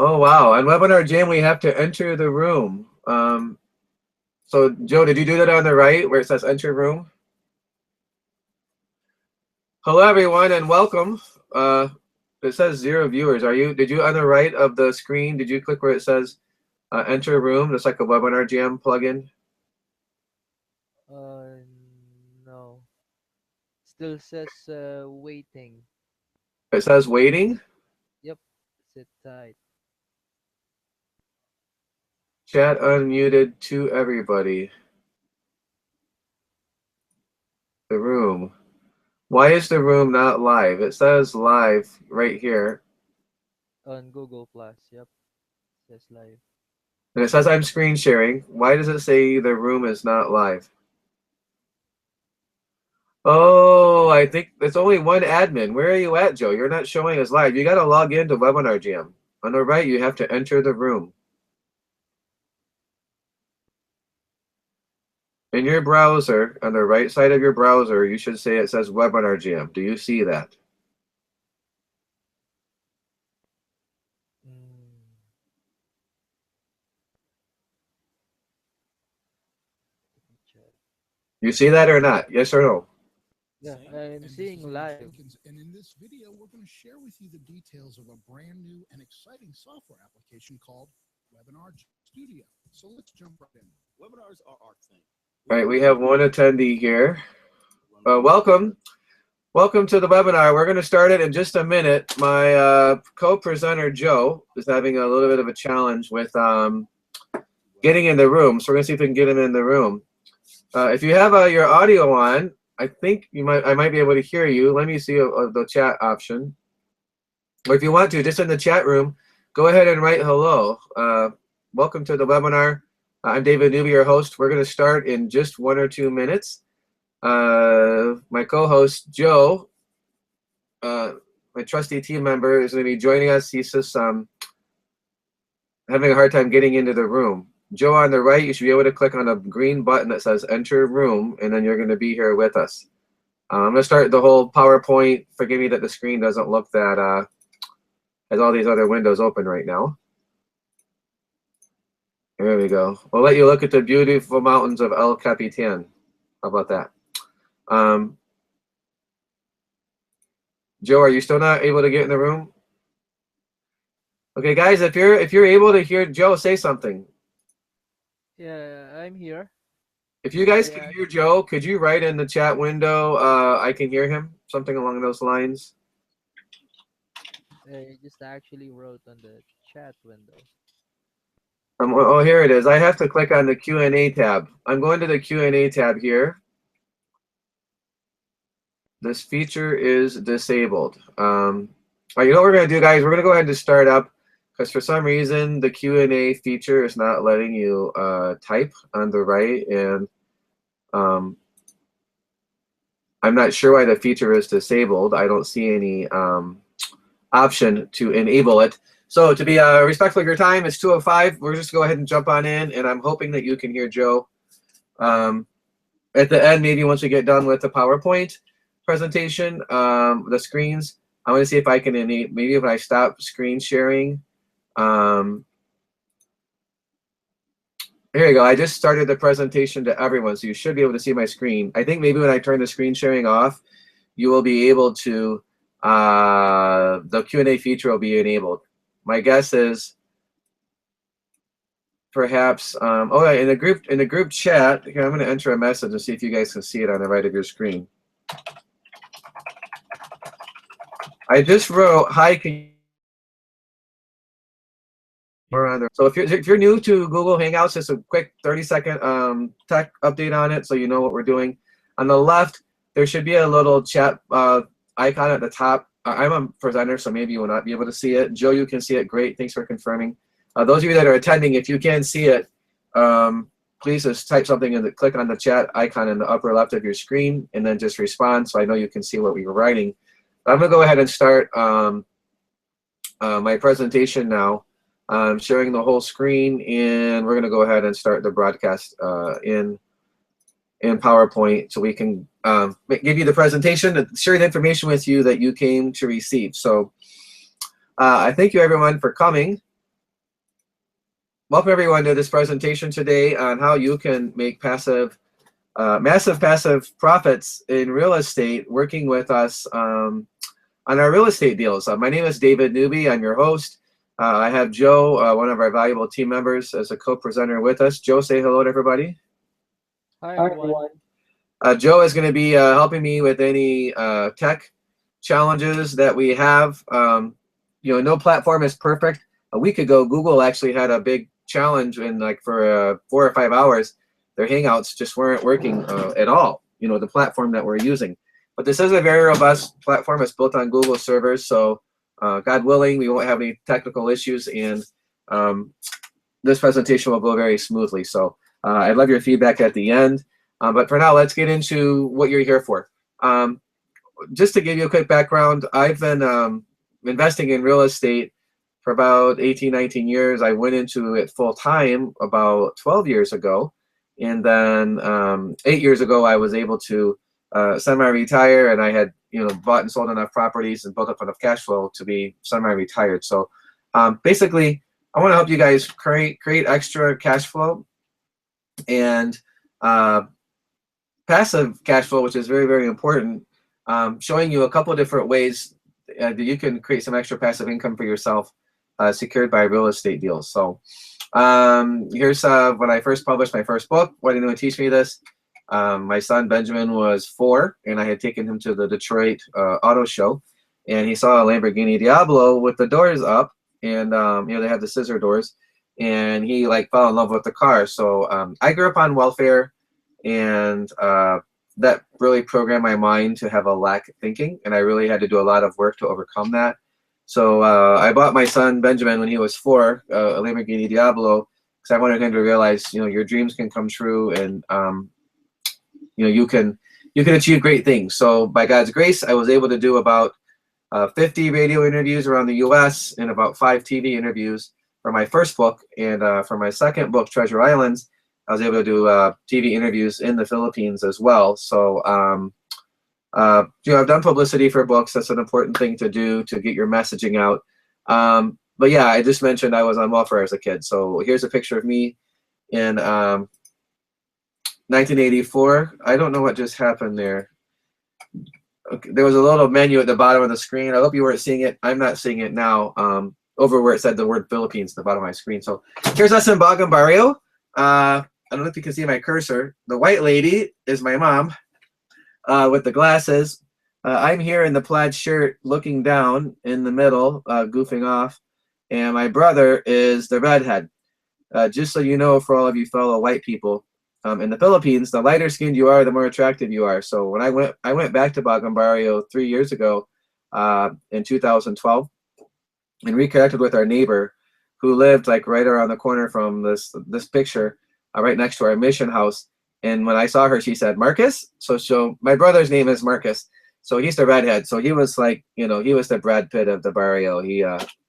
Oh, wow. On Webinar Jam, we have to enter the room. So, Joe, did you do that on the right where it says enter room? Hello, everyone, and welcome. It says 0 viewers. Did you on the right of the screen, did you click where it says enter room? It's like a Webinar Jam plugin. Uh, no. Still says waiting. It says waiting. Yep. Sit tight. Chat unmuted to everybody. The room. Why is the room not live? It says live right here. On Google Plus. Yep. Says live. And it says I'm screen sharing. Why does it say the room is not live? Oh, I think there's only one admin. Where are you at, Joe? You're not showing us live. You got to log into Webinar Jam. On the right, you have to enter the room. In your browser, on the right side of your browser, you should say it says Webinar Jam. Do you see that? Mm, let me check. You see that or not? Yes or no? Yeah, I'm seeing live. And in this video, we're going to share with you the details of a brand new and exciting software application called Webinar Studio. So let's jump right in. Webinars are our thing. All right, we have one attendee here. Welcome. Welcome to the webinar. We're going to start it in just a minute. My co-presenter, Joe, is having a little bit of a challenge with getting in the room. So we're going to see if we can get him in the room. If you have your audio on, I think I might be able to hear you. Let me see the chat option. Or if you want to, just in the chat room, go ahead and write hello. Welcome to the webinar. I'm DNewby, your host. We're going to start in just 1 or 2 minutes. My co-host, Joe, my trusty team member, is going to be joining us. He's just having a hard time getting into the room. Joe, on the right, you should be able to click on a green button that says enter room, and then you're going to be here with us. I'm going to start the whole PowerPoint. Forgive me that the screen doesn't look that, has all these other windows open right now. There we go. We'll let you look at the beautiful mountains of El Capitan. How about that? Joe, are you still not able to get in the room? Okay, guys, if you're able to hear Joe, say something. Yeah, I'm here. If you guys can hear Joe, could you write in the chat window, I can hear him? Something along those lines. I just actually wrote on the chat window. Oh, here it is. I have to click on the Q&A tab. I'm going to the Q&A tab here. This feature is disabled. All right, you know what we're going to do, guys? We're going to go ahead and start up because for some reason the Q&A feature is not letting you type on the right, and I'm not sure why the feature is disabled. I don't see any option to enable it. So to be respectful of your time, it's 2:05. We're just go ahead and jump on in, and I'm hoping that you can hear Joe. At the end, maybe once we get done with the PowerPoint presentation, the screens, I want to see if I can maybe if I stop screen sharing. Here you go. I just started the presentation to everyone, so you should be able to see my screen. I think maybe when I turn the screen sharing off, you will be able to, the Q&A feature will be enabled. My guess is perhaps, oh yeah, in the group chat, here, I'm going to enter a message and see if you guys can see it on the right of your screen. I just wrote, hi, can you? So if you're new to Google Hangouts, just a quick 30-second tech update on it so you know what we're doing. On the left, there should be a little chat icon at the top. I'm a presenter, so maybe you will not be able to see it. Joe, you can see it. Great. Thanks for confirming. Those of you that are attending, if you can see it, please just type something and click on the chat icon in the upper left of your screen and then just respond so I know you can see what we were writing. I'm going to go ahead and start my presentation now. I'm sharing the whole screen, and we're going to go ahead and start the broadcast in PowerPoint so we can give you the presentation and share the information with you that you came to receive. So I thank you, everyone, for coming. welcome everyone to this presentation today on how you can make massive passive profits in real estate working with us on our real estate deals. My name is DNewby. I'm your host. I have Joe, one of our valuable team members, as a co-presenter with us. Joe, say hello to everybody. Hi, everyone. Joe is going to be helping me with any tech challenges that we have. No platform is perfect. A week ago, Google actually had a big challenge, and like for 4 or 5 hours, their Hangouts just weren't working at all. The platform that we're using. But this is a very robust platform. It's built on Google servers, so God willing, we won't have any technical issues, and this presentation will go very smoothly. So I'd love your feedback at the end. But for now, let's get into what you're here for. Just to give you a quick background, I've been investing in real estate for about 18, 19 years. I went into it full time about 12 years ago. And then 8 years ago, I was able to semi-retire, and I had bought and sold enough properties and built up enough cash flow to be semi-retired. So basically, I want to help you guys create extra cash flow and passive cash flow, which is very, very important. Showing you a couple different ways that you can create some extra passive income for yourself secured by real estate deals. So here's when I first published my first book. Why didn't anyone teach me this? My son Benjamin was 4, and I had taken him to the Detroit auto show, and he saw a Lamborghini Diablo with the doors up, and they have the scissor doors, and he fell in love with the car. So I grew up on welfare, and that really programmed my mind to have a lack of thinking, and I really had to do a lot of work to overcome that. So I bought my son Benjamin when he was 4 a Lamborghini Diablo because I wanted him to realize your dreams can come true, and you can achieve great things. So by God's grace, I was able to do about 50 radio interviews around the U.S. and about 5 TV interviews for my first book. And for my second book, Treasure Islands, I was able to do TV interviews in the Philippines as well. So I've done publicity for books. That's an important thing to do to get your messaging out. But yeah, I just mentioned I was on welfare as a kid. So here's a picture of me in 1984. I don't know what just happened there. Okay, there was a little menu at the bottom of the screen. I hope you weren't seeing it. I'm not seeing it now. Over where it said the word Philippines at the bottom of my screen. So here's us in Bagong Barrio. I don't know if you can see my cursor. The white lady is my mom with the glasses. I'm here in the plaid shirt looking down in the middle, goofing off. And my brother is the redhead. Just so you know, for all of you fellow white people, in the Philippines, the lighter skinned you are, the more attractive you are. So when I went back to Bagong Barrio 3 years ago in 2012 and reconnected with our neighbor who lived right around the corner from this picture, right next to our mission house. And when I saw her, she said, Marcus? So my brother's name is Marcus. So he's the redhead. So he was he was the Brad Pitt of the barrio.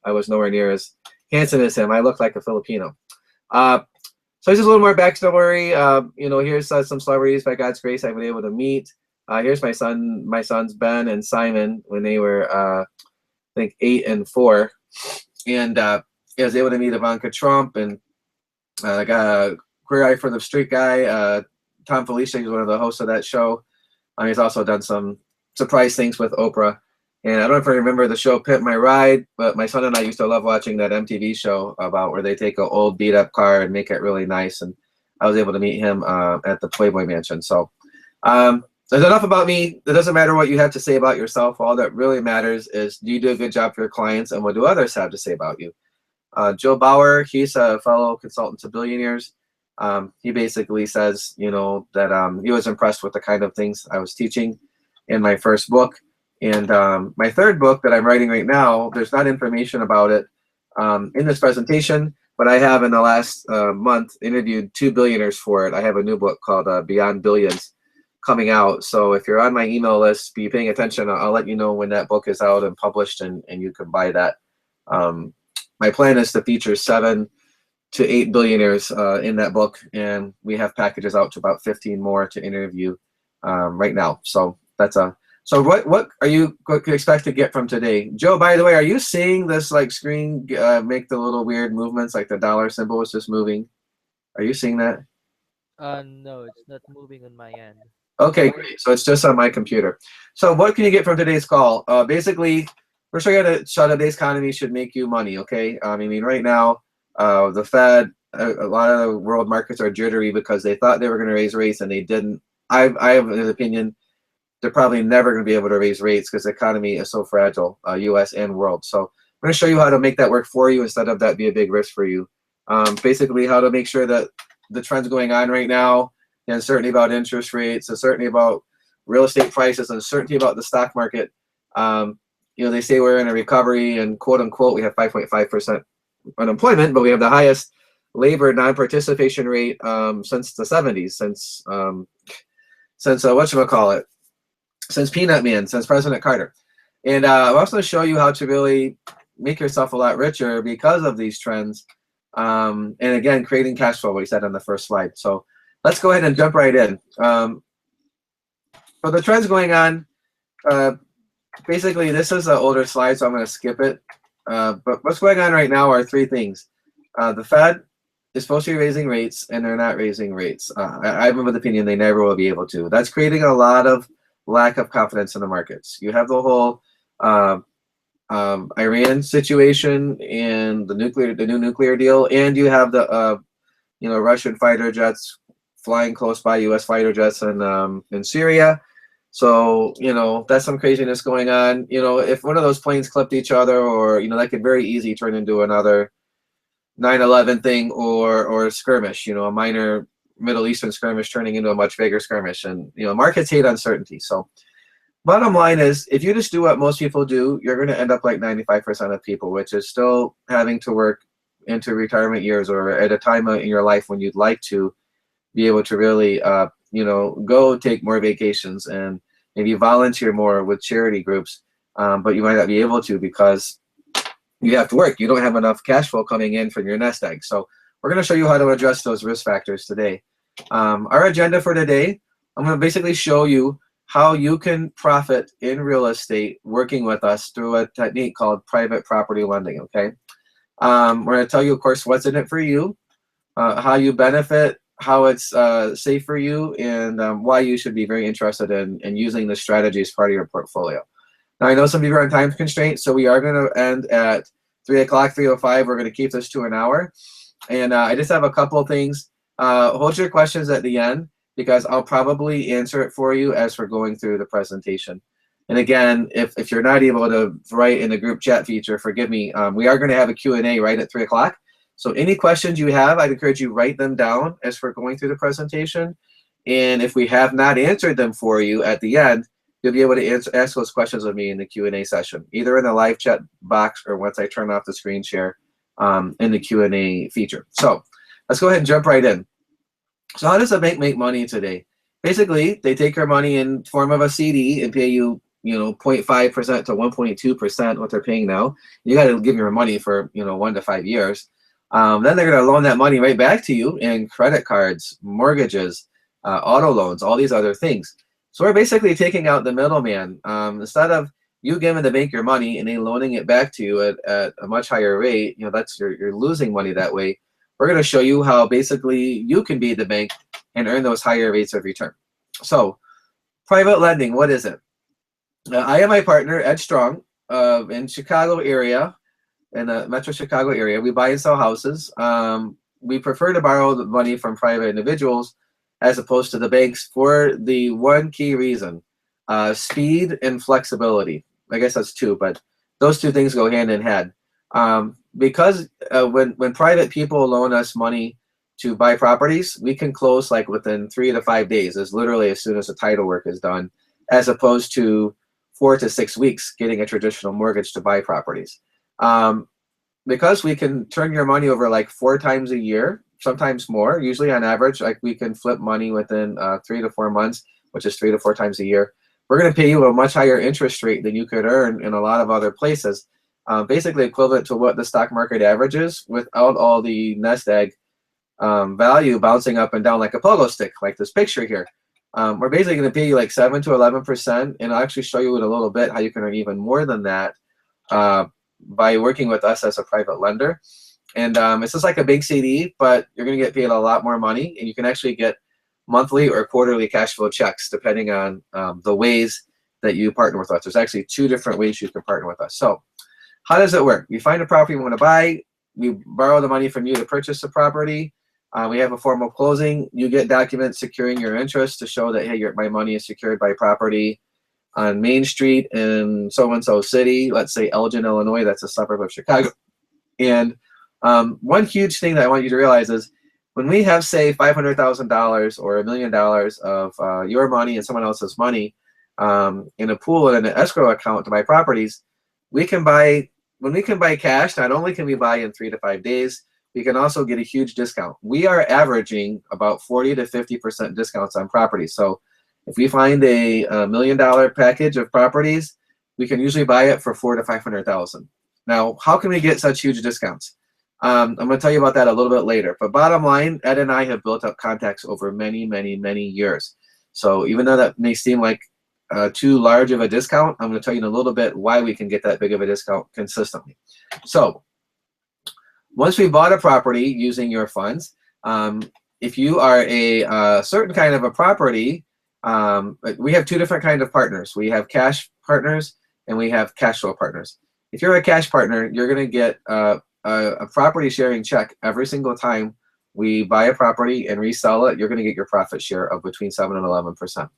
I was nowhere near as handsome as him. I looked like a Filipino. So just a little more backstory. Here's some celebrities by God's grace I've been able to meet. Here's my sons Ben and Simon when they were I think 8 and 4, and I was able to meet Ivanka Trump, and I got a Queer Eye for the Street guy. Tom Felicia, he's one of the hosts of that show. He's also done some surprise things with Oprah. And I don't know if I remember the show Pimp My Ride, but my son and I used to love watching that MTV show about where they take an old beat up car and make it really nice. And I was able to meet him at the Playboy Mansion. So there's enough about me. It doesn't matter what you have to say about yourself. All that really matters is, do you do a good job for your clients, and what do others have to say about you? Joe Bauer, he's a fellow consultant to billionaires. He basically says, that he was impressed with the kind of things I was teaching in my first book. And my third book that I'm writing right now, there's not information about it in this presentation, but I have in the last month interviewed 2 billionaires for it. I have a new book called Beyond Billions coming out. So if you're on my email list, be paying attention. I'll let you know when that book is out and published, and you can buy that. My plan is to feature 7 to 8 billionaires in that book, and we have packages out to about 15 more to interview right now. So that's So what are you expect to get from today? Joe, by the way, are you seeing this like screen make the little weird movements, like the dollar symbol is just moving? Are you seeing that? No, it's not moving on my end. Okay, great. So it's just on my computer. So what can you get from today's call? Basically, we're showing you how today's economy should make you money, okay? I mean, right now, the Fed, a lot of the world markets are jittery because they thought they were going to raise rates and they didn't. I have an opinion they're probably never going to be able to raise rates because the economy is so fragile, U.S. and world. So I'm going to show you how to make that work for you instead of that be a big risk for you. Basically, how to make sure that the trends going on right now, the uncertainty about interest rates, uncertainty about real estate prices, uncertainty about the stock market. They say we're in a recovery and quote unquote, we have 5.5% unemployment, but we have the highest labor non-participation rate since the 70s, since whatchamacallit, since Peanut Man, since President Carter. And I'm also going to show you how to really make yourself a lot richer because of these trends. And again, creating cash flow, what he said on the first slide. So let's go ahead and jump right in. For the trends going on, basically, this is an older slide, so I'm going to skip it. But what's going on right now are three things. The Fed is supposed to be raising rates, and they're not raising rates. I'm of the opinion they never will be able to. That's creating a lot of lack of confidence in the markets. You have the whole Iran situation and the new nuclear deal, and you have the Russian fighter jets flying close by U.S. fighter jets in Syria. So that's some craziness going on. If one of those planes clipped each other, or that could very easily turn into another 9/11 thing or a skirmish. A minor Middle Eastern skirmish turning into a much bigger skirmish. And markets hate uncertainty. So bottom line is, if you just do what most people do, you're going to end up like 95% of people, which is still having to work into retirement years or at a time in your life when you'd like to be able to really go take more vacations and maybe volunteer more with charity groups, but you might not be able to because you have to work. You don't have enough cash flow coming in from your nest egg. So we're going to show you how to address those risk factors today. Our agenda for today, I'm going to basically show you how you can profit in real estate working with us through a technique called private property lending, okay? We're going to tell you, of course, what's in it for you, how you benefit, how it's safe for you, and why you should be very interested in using this strategy as part of your portfolio. Now, I know some of you are on time constraints, so we are going to end at 3 o'clock, 3:05. We're going to keep this to an hour. And I just have a couple of things. Hold your questions at the end because I'll probably answer it for you as we're going through the presentation. And again, if you're not able to write in the group chat feature, forgive me. We are going to have a Q&A right at 3 o'clock. So any questions you have, I'd encourage you write them down as we're going through the presentation. And if we have not answered them for you at the end, you'll be able to ask those questions of me in the Q&A session, either in the live chat box or once I turn off the screen share in the Q&A feature. So let's go ahead and jump right in. So how does a bank make money today? Basically, they take your money in form of a CD and pay you, 0.5% to 1.2% what they're paying now. You got to give your money for, 1 to 5 years. Then they're going to loan that money right back to you in credit cards, mortgages, auto loans, all these other things. So we're basically taking out the middleman. Instead of you giving the bank your money and they loaning it back to you at a much higher rate, that's you're losing money that way. We're going to show you how basically you can be the bank and earn those higher rates of return. So private lending, what is it? I and my partner, Ed Strong, in Chicago area, in the Metro Chicago area, we buy and sell houses. We prefer to borrow the money from private individuals as opposed to the banks for the one key reason, speed and flexibility. I guess that's two, but those two things go hand in hand. Because when private people loan us money to buy properties, we can close like within 3 to 5 days, as literally as soon as the title work is done, as opposed to 4 to 6 weeks getting a traditional mortgage to buy properties. Because we can turn your money over like 4 times a year, sometimes more, usually on average, like we can flip money within 3 to 4 months, which is 3 to 4 times a year. We're going to pay you a much higher interest rate than you could earn in a lot of other places, basically equivalent to what the stock market averages without all the nest egg value bouncing up and down like a pogo stick, like this picture here. we're basically going to pay you like 7 to 11%, and I'll actually show you in a little bit how you can earn even more than that by working with us as a private lender. And it's just like a big CD, but you're going to get paid a lot more money, and you can actually get monthly or quarterly cash flow checks depending on the ways that you partner with us. There's actually 2 different ways you can partner with us. So how does it work? We find a property we want to buy. We borrow the money from you to purchase the property. We have a formal closing. You get documents securing your interest to show that, hey, my money is secured by property on Main Street in so-and-so city, let's say Elgin, Illinois. That's a suburb of Chicago. And one huge thing that I want you to realize is when we have, say, $500,000 or $1 million of your money and someone else's money in a pool and an escrow account to buy properties, when we can buy cash, not only can we buy in 3 to 5 days, we can also get a huge discount. We are averaging about 40 to 50% discounts on properties. So if we find a $1 million package of properties, we can usually buy it for $400,000 to $500,000. Now, how can we get such huge discounts? I'm going to tell you about that a little bit later. But bottom line, Ed and I have built up contacts over many, many, many years. So even though that may seem like too large of a discount, I'm going to tell you in a little bit why we can get that big of a discount consistently. So once we bought a property using your funds, if you are a certain kind of a property, we have 2 different kinds of partners. We have cash partners and we have cash flow partners. If you're a cash partner, you're going to get a property sharing check every single time we buy a property and resell it. You're going to get your profit share of between 7 and 11%.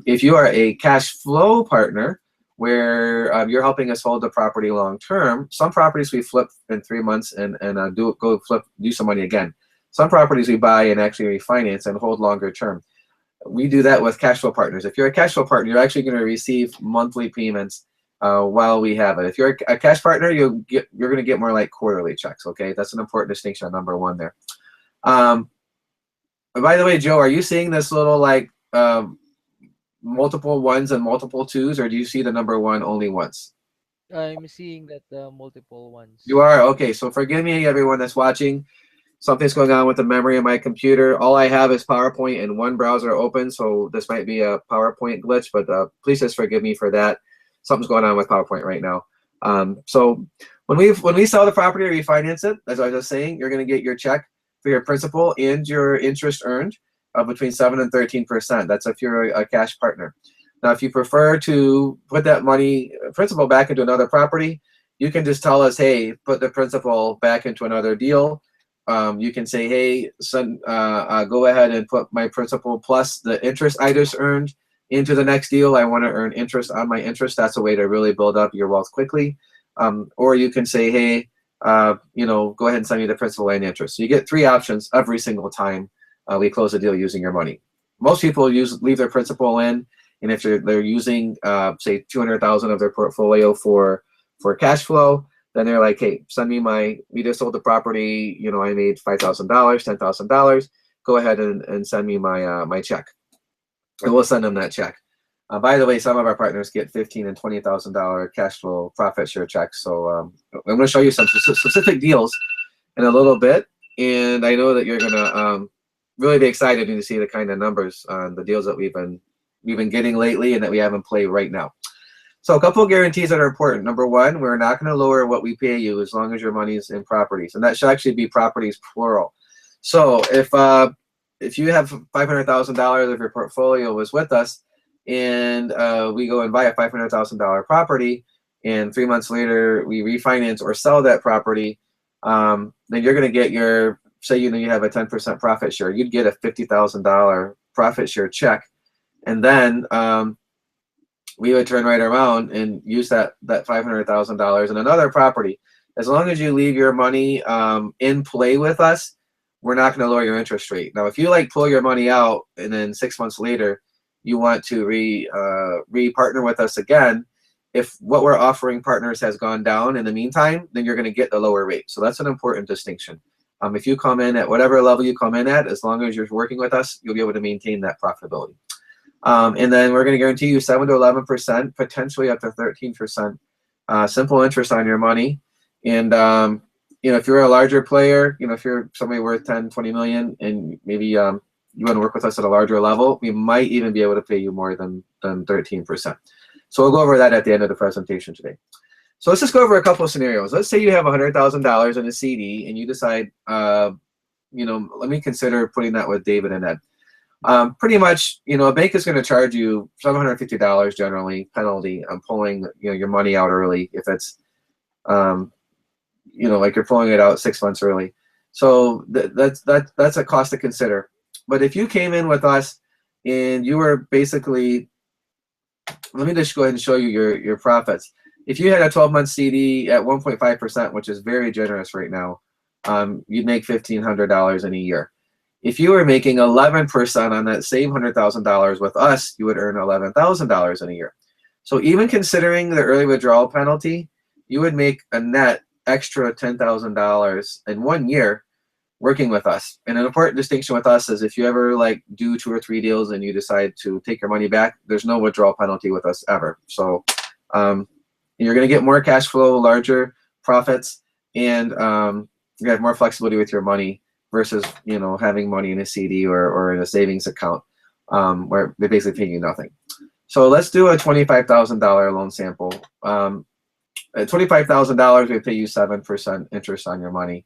If you are a cash flow partner, where you're helping us hold the property long term, some properties we flip in 3 months and do some money again. Some properties we buy and actually refinance and hold longer term. We do that with cash flow partners. If you're a cash flow partner, you're actually going to receive monthly payments while we have it. If you're a cash partner, you're going to get more like quarterly checks. Okay, that's an important distinction, number 1 there. By the way, Joe, are you seeing this little like multiple 1s and multiple 2s, or do you see the number 1 only once? I'm seeing that multiple ones. You are? Okay, so forgive me, everyone that's watching. Something's going on with the memory of my computer. All I have is PowerPoint and 1 browser open, so this might be a PowerPoint glitch, but please just forgive me for that. Something's going on with PowerPoint right now. So when we sell the property or refinance it, as I was just saying, you're going to get your check for your principal and your interest earned of between 7 and 13%. That's if you're a cash partner. Now, if you prefer to put that money, principal, back into another property, you can just tell us, hey, put the principal back into another deal. You can say, hey, son, go ahead and put my principal plus the interest I just earned into the next deal. I want to earn interest on my interest. That's a way to really build up your wealth quickly. Or you can say, hey, go ahead and send me the principal and interest. So you get 3 options every single time we close a deal using your money. Most people leave their principal in, and if they're using, say, $200,000 of their portfolio for cash flow, then they're like, hey, send me we just sold the property, I made $5,000, $10,000. Go ahead and send me my check. And we'll send them that check. By the way, some of our partners get $15,000 and $20,000 cash flow profit share checks. So I'm going to show you some specific deals in a little bit, and I know that you're going to really be excited to see the kind of numbers on the deals that we've been getting lately and that we have in play right now. So a couple of guarantees that are important. Number 1, we're not going to lower what we pay you as long as your money is in properties, and that should actually be properties plural. So if you have $500,000 of your portfolio was with us, and we go and buy a $500,000 property, and 3 months later we refinance or sell that property, then you're going to get your, say you have a 10% profit share, you'd get a $50,000 profit share check, and then we would turn right around and use that $500,000 in another property. As long as you leave your money in play with us, we're not going to lower your interest rate. Now, if you pull your money out and then 6 months later you want to re-partner with us again, if what we're offering partners has gone down in the meantime, then you're going to get the lower rate. So that's an important distinction. If you come in at whatever level you come in at, as long as you're working with us, you'll be able to maintain that profitability. And then we're going to guarantee you 7 to 11%, potentially up to 13% simple interest on your money. And if you're a larger player, if you're somebody worth 10, 20 million, and maybe you want to work with us at a larger level, we might even be able to pay you more than 13%. So we'll go over that at the end of the presentation today. So let's just go over a couple of scenarios. Let's say you have $100,000 in a CD and you decide, you know, let me consider putting that with David and Ed. Pretty much, you know, a bank is going to charge you $750 generally penalty on pulling, you know, your money out early if it's, you know, like you're pulling it out 6 months early. So that's a cost to consider. But if you came in with us and you were basically, let me just go ahead and show you your profits. If you had a 12-month CD at 1.5%, which is very generous right now, you'd make $1,500 in a year. If you were making 11% on that same $100,000 with us, you would earn $11,000 in a year. So even considering the early withdrawal penalty, you would make a net extra $10,000 in 1 year working with us. And an important distinction with us is if you ever like do 2 or 3 deals and you decide to take your money back, there's no withdrawal penalty with us ever. So you're going to get more cash flow, larger profits, and you have more flexibility with your money versus, you know, having money in a CD or in a savings account where they basically pay you nothing. So let's do a $25,000 loan sample. At $25,000, we pay you 7% interest on your money.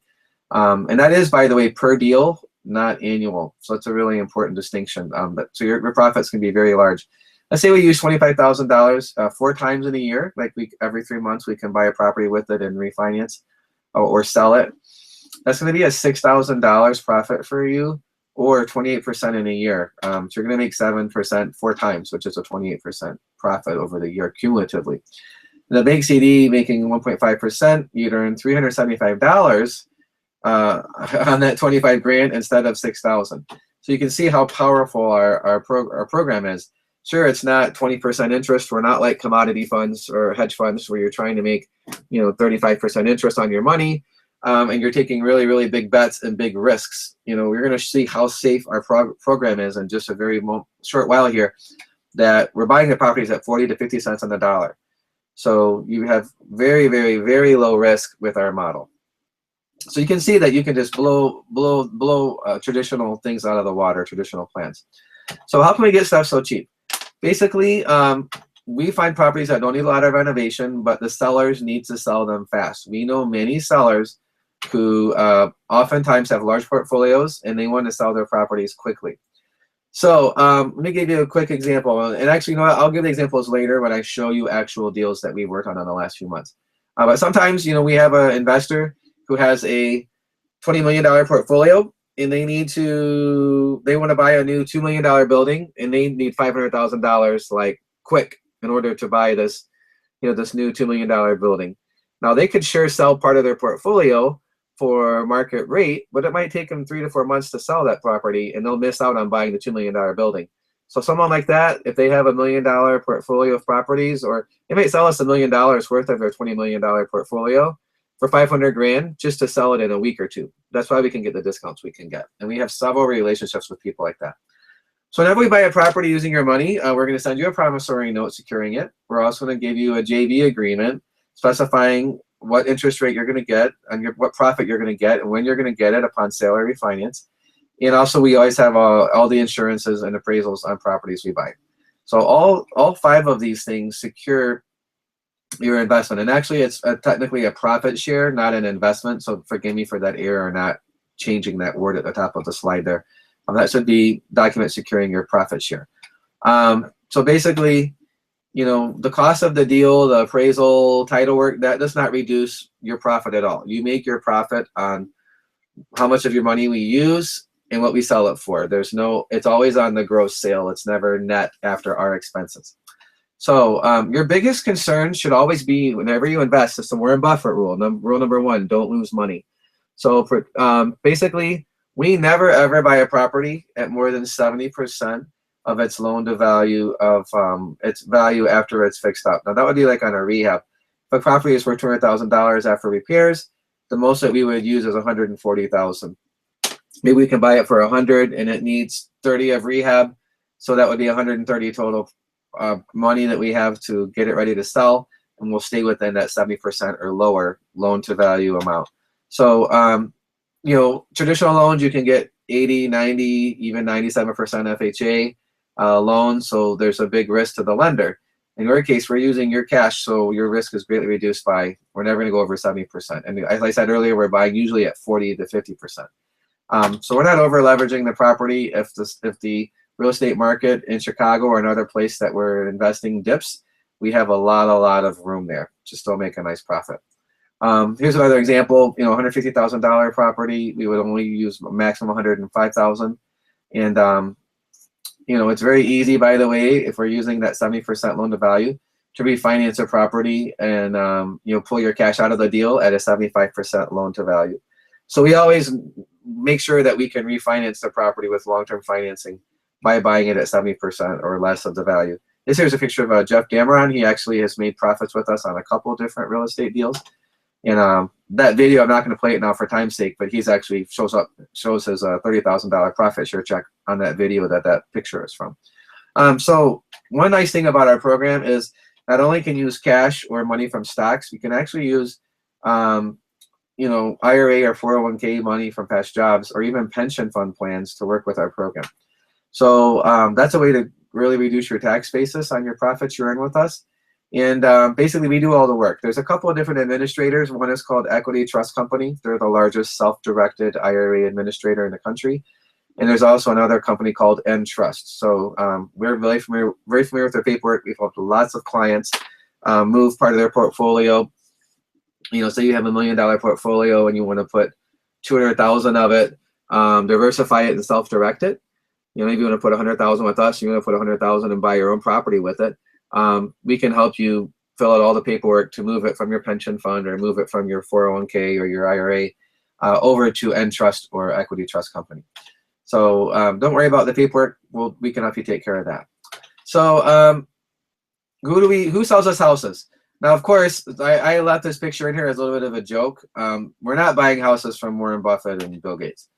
And that is, by the way, per deal, not annual. So it's a really important distinction. So your profits can be very large. Let's say we use $25,000 4 times in a year. Like every 3 months, we can buy a property with it and refinance or sell it. That's going to be a $6,000 profit for you, or 28% in a year. So you're going to make 7% 4 times, which is a 28% profit over the year cumulatively. The bank CD making 1.5%, you'd earn $375 on that 25 grand instead of 6,000. So you can see how powerful our program is. Sure, it's not 20% interest. We're not like commodity funds or hedge funds where you're trying to make, you know, 35% interest on your money, and you're taking really, really big bets and big risks. You know, we're going to see how safe our program is in just a very short while here. That we're buying the properties at 40 to 50 cents on the dollar. So you have very, very, very low risk with our model. So you can see that you can just blow traditional things out of the water, traditional plans. So how can we get stuff so cheap? Basically, we find properties that don't need a lot of renovation, but the sellers need to sell them fast. We know many sellers who oftentimes have large portfolios and they want to sell their properties quickly. So let me give you a quick example. And actually, you know what? I'll give the examples later when I show you actual deals that we worked on the last few months. But sometimes, you know, we have an investor who has a $20 million portfolio and they want to buy a new $2 million building and they need $500,000 like quick in order to buy this, you know, this new $2 million building. Now they could sure sell part of their portfolio for market rate, but it might take them 3 to 4 months to sell that property and they'll miss out on buying the $2 million building. So someone like that, if they have $1 million portfolio of properties, or they might sell us $1 million worth of their $20 million portfolio for 500 grand just to sell it in a week or 2. That's why we can get the discounts we can get. And we have several relationships with people like that. So whenever we buy a property using your money, we're going to send you a promissory note securing it. We're also going to give you a JV agreement specifying what interest rate you're going to get and what profit you're going to get and when you're going to get it upon sale or refinance. And also we always have all the insurances and appraisals on properties we buy. So all 5 of these things secure your investment. And actually it's technically a profit share, not an investment. So forgive me for that error, not changing that word at the top of the slide there. That should be document securing your profit share. So basically, you know, the cost of the deal, the appraisal, title work, that does not reduce your profit at all. You make your profit on how much of your money we use and what we sell it for. It's always on the gross sale. It's never net after our expenses. So your biggest concern should always be whenever you invest, it's the Warren Buffett rule. Rule number 1, don't lose money. So basically, we never ever buy a property at more than 70% of its loan to value of its value after it's fixed up. Now that would be like on a rehab. If a property is worth $200,000 after repairs, the most that we would use is $140,000. Maybe we can buy it for $100 and it needs 30 of rehab, so that would be $130 total money that we have to get it ready to sell, and we'll stay within that 70% or lower loan to value amount. So you know, traditional loans you can get 80, 90, even 97% FHA loans, so there's a big risk to the lender. In your case, we're using your cash, so your risk is greatly reduced by, we're never going to go over 70%. And as I said earlier, we're buying usually at 40 to 50%. So we're not over leveraging the property. If the real estate market in Chicago or another place that we're investing dips, we have a lot of room there to still make a nice profit. Here's another example. $150,000 property, we would only use maximum $105,000, and it's very easy, by the way, if we're using that 70% loan to value, to refinance a property and pull your cash out of the deal at a 75% loan to value. So we always make sure that we can refinance the property with long-term financing by buying it at 70% or less of the value. This here's a picture of Jeff Dameron. He actually has made profits with us on a couple of different real estate deals. And that video, I'm not going to play it now for time's sake, but he's actually shows his $30,000 profit share check on that video that picture is from. So one nice thing about our program is not only can you use cash or money from stocks, you can actually use IRA or 401k money from past jobs or even pension fund plans to work with our program. So that's a way to really reduce your tax basis on your profits you earn with us. And basically, we do all the work. There's a couple of different administrators. One is called Equity Trust Company. They're the largest self-directed IRA administrator in the country. And there's also another company called Trust. So we're very familiar with their paperwork. We've helped lots of clients move part of their portfolio. Say you have $1 million portfolio and you want to put 200,000 of it, diversify it and self-direct it. Maybe you want to put 100,000 with us. You want to put 100,000 and buy your own property with it. We can help you fill out all the paperwork to move it from your pension fund or move it from your 401k or your IRA over to Trust or Equity Trust Company. So don't worry about the paperwork. We can help you take care of that. So who sells us houses? Now, of course, I left this picture in here as a little bit of a joke. We're not buying houses from Warren Buffett and Bill Gates.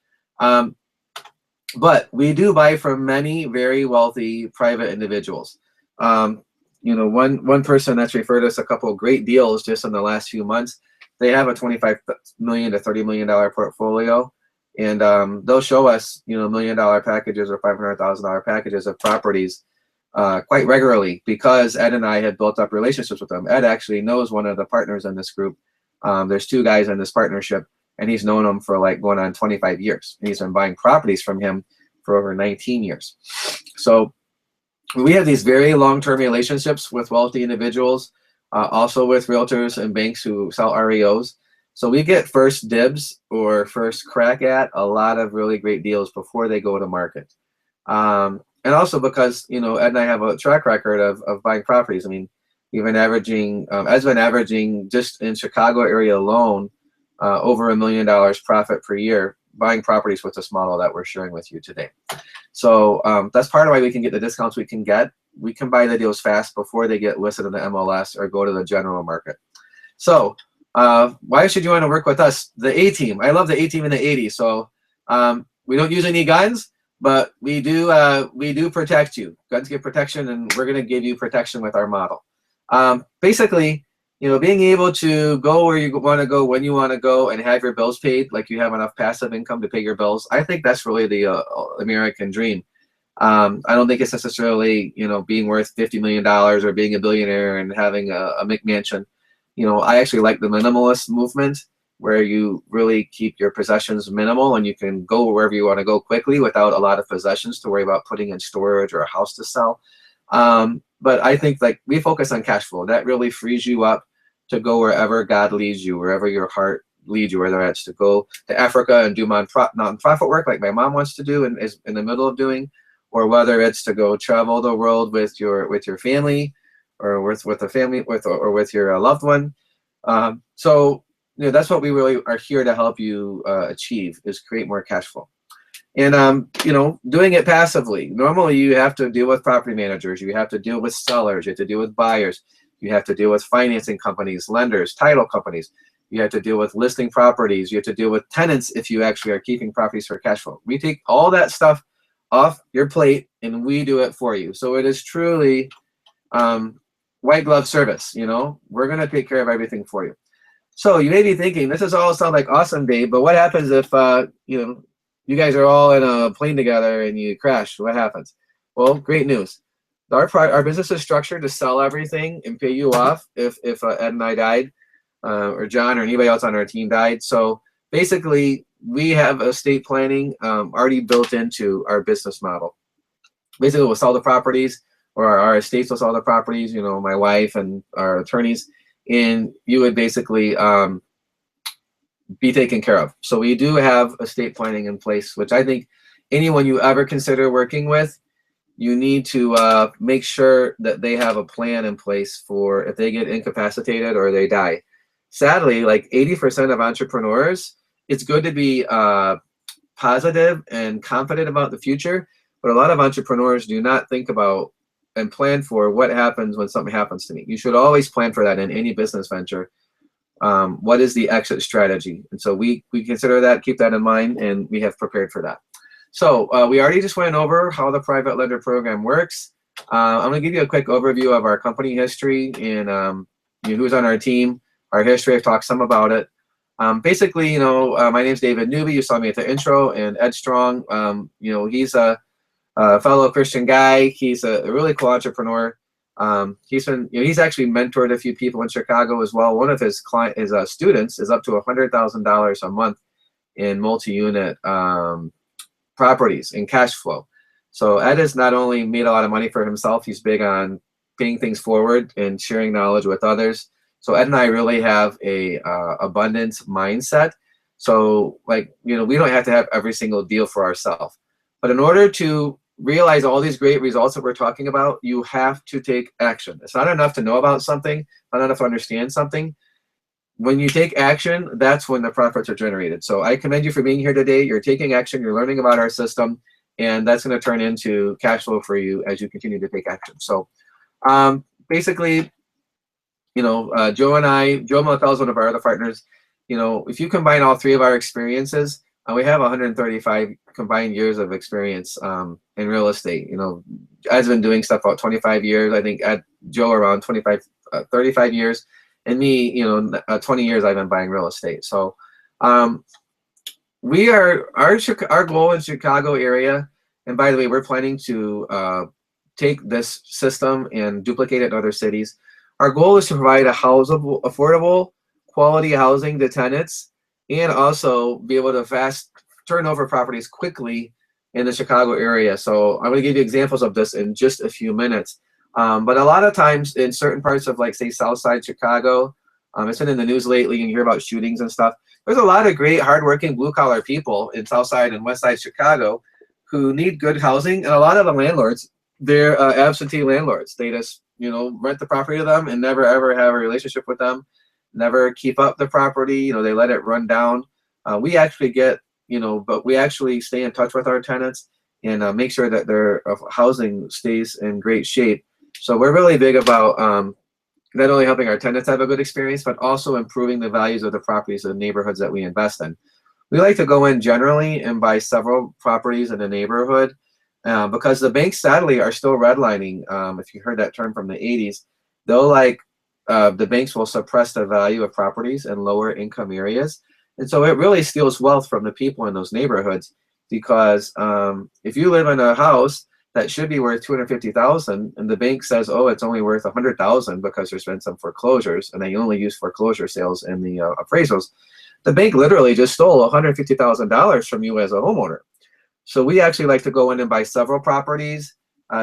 But we do buy from many very wealthy private individuals. One person that's referred us a couple of great deals just in the last few months. They have a $25 million to $30 million portfolio, and they'll show us $1 million packages or $500,000 packages of properties quite regularly because Ed and I have built up relationships with them. Ed actually knows one of the partners in this group. There's two guys in this partnership, and he's known them for like going on 25 years. And he's been buying properties from him for over 19 years. So we have these very long-term relationships with wealthy individuals, also with realtors and banks who sell REOs. So we get first dibs or first crack at a lot of really great deals before they go to market. And also because, Ed and I have a track record of buying properties. I mean, we've been averaging, Ed's been averaging just in Chicago area alone, over $1 million profit per year buying properties with this model that we're sharing with you today. So that's part of why we can get the discounts we can get. We can buy the deals fast before they get listed in the MLS or go to the general market. So why should you want to work with us? The A-team. I love the A-team in the 80s. So we don't usually need guns, but we do protect you. Guns give protection, and we're going to give you protection with our model. Basically, being able to go where you want to go, when you want to go, and have your bills paid, like you have enough passive income to pay your bills. I think that's really the American dream. I don't think it's necessarily, being worth $50 million or being a billionaire and having a McMansion. I actually like the minimalist movement where you really keep your possessions minimal and you can go wherever you want to go quickly without a lot of possessions to worry about putting in storage or a house to sell. But I think we focus on cash flow. That really frees you up to go wherever God leads you, wherever your heart leads you, whether it's to go to Africa and do nonprofit work like my mom wants to do and is in the middle of doing, or whether it's to go travel the world with your family or with a family or with your loved one. So that's what we really are here to help you achieve, is create more cash flow. And doing it passively. Normally you have to deal with property managers, you have to deal with sellers, you have to deal with buyers, you have to deal with financing companies, lenders, title companies, you have to deal with listing properties, you have to deal with tenants if you actually are keeping properties for cash flow. We take all that stuff off your plate and we do it for you. So it is truly white glove service. We're going to take care of everything for you. So you may be thinking, this is all sound like awesome, Dave, but what happens if you guys are all in a plane together and you crash. What happens? Well, great news. Our business is structured to sell everything and pay you off if Ed and I died, or John or anybody else on our team died. So basically, we have estate planning already built into our business model. Basically, we'll sell the properties, or our estates will sell the properties. You know, my wife and our attorneys, and you would basically be taken care of. So we do have estate planning in place, which I think anyone you ever consider working with, you need to make sure that they have a plan in place for if they get incapacitated or they die. Sadly, like 80% of entrepreneurs, it's good to be positive and confident about the future, but a lot of entrepreneurs do not think about and plan for what happens when something happens to me. You should always plan for that in any business venture. What is the exit strategy? And so we consider that, keep that in mind, and we have prepared for that. So we already just went over how the private lender program works. I'm going to give you a quick overview of our company history and who's on our team, our history. I've talked some about it. Basically, you know, my name's DNewby. You saw me at the intro, and Ed Strong. You know, he's a fellow Christian guy. He's a really cool entrepreneur. He's actually mentored a few people in Chicago as well. One of his students is up to $100,000 a month in multi-unit properties in cash flow. So Ed has not only made a lot of money for himself, he's big on paying things forward and sharing knowledge with others. So Ed and I really have a abundance mindset. So, like, you know, we don't have to have every single deal for ourselves. But in order to realize all these great results that we're talking about, you have to take action. It's not enough to know about something, not enough to understand something. When you take action, that's when the profits are generated. So I commend you for being here today. You're taking action, you're learning about our system, and that's going to turn into cash flow for you as you continue to take action. So basically, you know, Joe Malthell is one of our other partners. You know, if you combine all three of our experiences, we have 135 combined years of experience in real estate. You know, Ed's been doing stuff about 25 years. I think Joe around 35 years. And me, you know, 20 years I've been buying real estate. So our goal in Chicago area, and by the way, we're planning to take this system and duplicate it in other cities. Our goal is to provide a affordable, quality housing to tenants, and also be able to fast turn over properties quickly in the Chicago area. So I'm going to give you examples of this in just a few minutes. But a lot of times in certain parts of, like, say, Southside Chicago, it's been in the news lately, and you hear about shootings and stuff. There's a lot of great, hardworking, blue-collar people in Southside and Westside Chicago who need good housing, and a lot of the landlords, they're absentee landlords. They just, you know, rent the property to them and never, ever have a relationship with them, never keep up the property. You know, they let it run down. We actually get, you know, but we actually stay in touch with our tenants and make sure that their housing stays in great shape. So we're really big about not only helping our tenants have a good experience, but also improving the values of the properties and neighborhoods that we invest in. We like to go in generally and buy several properties in a neighborhood because the banks, sadly, are still redlining. If you heard that term from the 80s, they'll the banks will suppress the value of properties in lower income areas. And so it really steals wealth from the people in those neighborhoods because if you live in a house that should be worth $250,000, and the bank says, oh, it's only worth $100,000 because there's been some foreclosures, and they only use foreclosure sales in the appraisals. The bank literally just stole $150,000 from you as a homeowner. So we actually like to go in and buy several properties,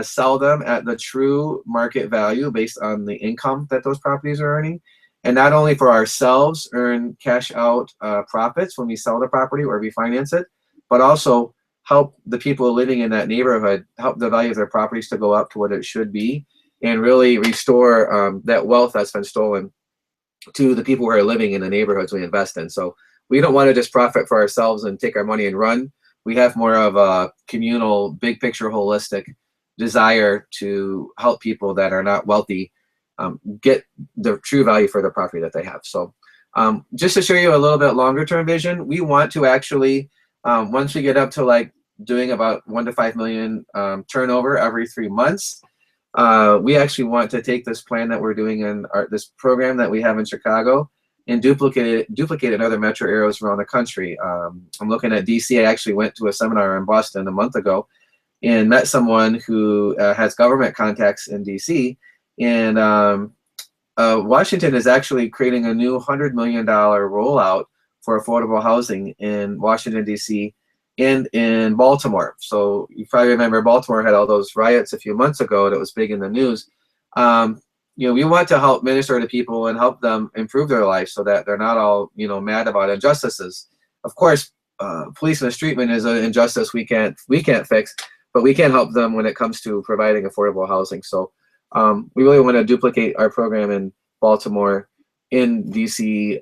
sell them at the true market value based on the income that those properties are earning, and not only for ourselves earn cash out profits when we sell the property or refinance it, but also help the people living in that neighborhood, help the value of their properties to go up to what it should be, and really restore that wealth that's been stolen to the people who are living in the neighborhoods we invest in. So we don't want to just profit for ourselves and take our money and run. We have more of a communal, big picture, holistic desire to help people that are not wealthy get the true value for the property that they have. So just to show you a little bit longer term vision, we want to actually, once we get up to like doing about 1 to 5 million turnover every 3 months, we actually want to take this plan that we're doing in this program that we have in Chicago and duplicate it in other metro areas around the country. I'm looking at DC. I actually went to a seminar in Boston a month ago and met someone who has government contacts in DC. And Washington is actually creating a new $100 million rollout for affordable housing in Washington, DC, and in Baltimore. So you probably remember Baltimore had all those riots a few months ago that was big in the news. You know, we want to help minister to people and help them improve their life so that they're not all, you know, mad about injustices. Of course, police mistreatment is an injustice we can't fix, but we can help them when it comes to providing affordable housing. So we really want to duplicate our program in Baltimore, in DC,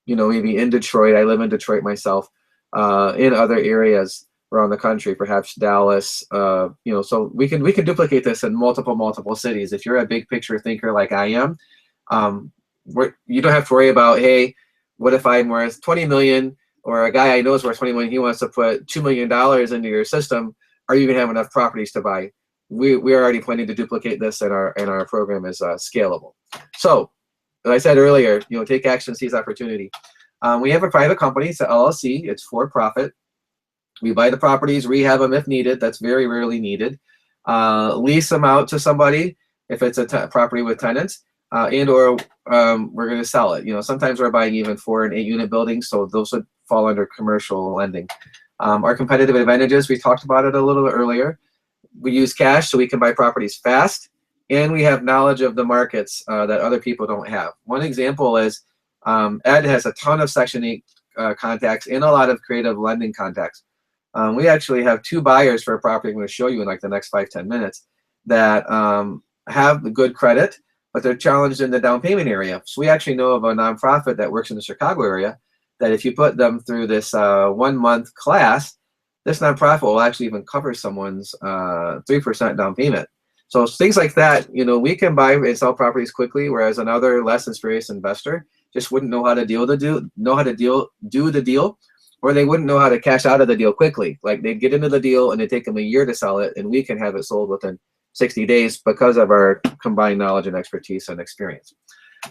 you know, maybe in Detroit. I live in Detroit myself, in other areas around the country, perhaps Dallas, you know, so we can duplicate this in multiple cities. If you're a big picture thinker like I am, you don't have to worry about, hey, what if I'm worth 20 million, or a guy I know is worth 20 million, he wants to put $2 million into your system. Are you gonna have enough properties to buy? We are already planning to duplicate this, and our program is scalable. So, as I said earlier, you know, take action, seize opportunity. We have a private company, it's an LLC, it's for profit. We buy the properties, rehab them if needed. That's very rarely needed. Lease them out to somebody if it's a property with tenants, and or we're going to sell it. You know, sometimes we're buying even 4 and 8 unit buildings, so those would fall under commercial lending. Our competitive advantages, we talked about it a little earlier. We use cash so we can buy properties fast, and we have knowledge of the markets that other people don't have. One example is Ed has a ton of Section 8 contacts and a lot of creative lending contacts. We actually have 2 buyers for a property I'm going to show you in like the next 5-10 minutes that have the good credit, but they're challenged in the down payment area. So we actually know of a nonprofit that works in the Chicago area that if you put them through this 1-month class, this nonprofit will actually even cover someone's 3% down payment. So things like that, you know, we can buy and sell properties quickly, whereas another less experienced investor just wouldn't know how to do the deal, or they wouldn't know how to cash out of the deal quickly. Like they'd get into the deal and it'd take them a year to sell it, and we can have it sold within 60 days because of our combined knowledge and expertise and experience.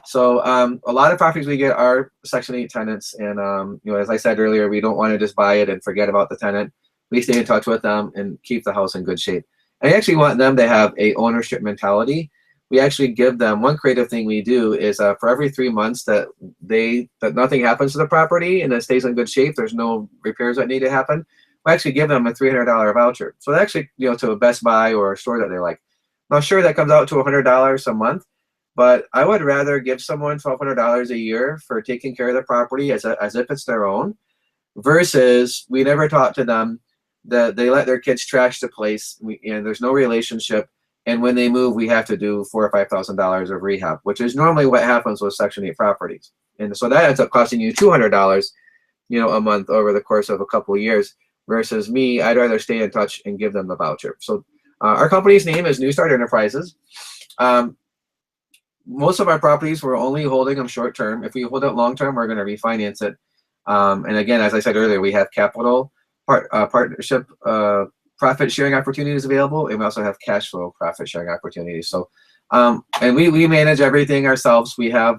So a lot of properties we get are Section 8 tenants, and you know, as I said earlier, we don't want to just buy it and forget about the tenant. We stay in touch with them and keep the house in good shape. I actually want them to have a ownership mentality. We actually give them, one creative thing we do is for every 3 months that nothing happens to the property and it stays in good shape, there's no repairs that need to happen, we actually give them a $300 voucher. So actually, you know, to a Best Buy or a store that they like. Now, sure, that comes out to $100 a month, but I would rather give someone $1,200 a year for taking care of the property as if it's their own, versus we never taught to them that they let their kids trash the place and there's no relationship. And when they move, we have to do $4,000 or $5,000 of rehab, which is normally what happens with Section 8 properties. And so that ends up costing you $200, you know, a month over the course of a couple of years. Versus me, I'd rather stay in touch and give them the voucher. So our company's name is New Start Enterprises. Most of our properties, we're only holding them short term. If we hold it long term, we're going to refinance it. And again, as I said earlier, we have capital partnership profit sharing opportunities available, and we also have cash flow profit sharing opportunities. So, and we manage everything ourselves. We have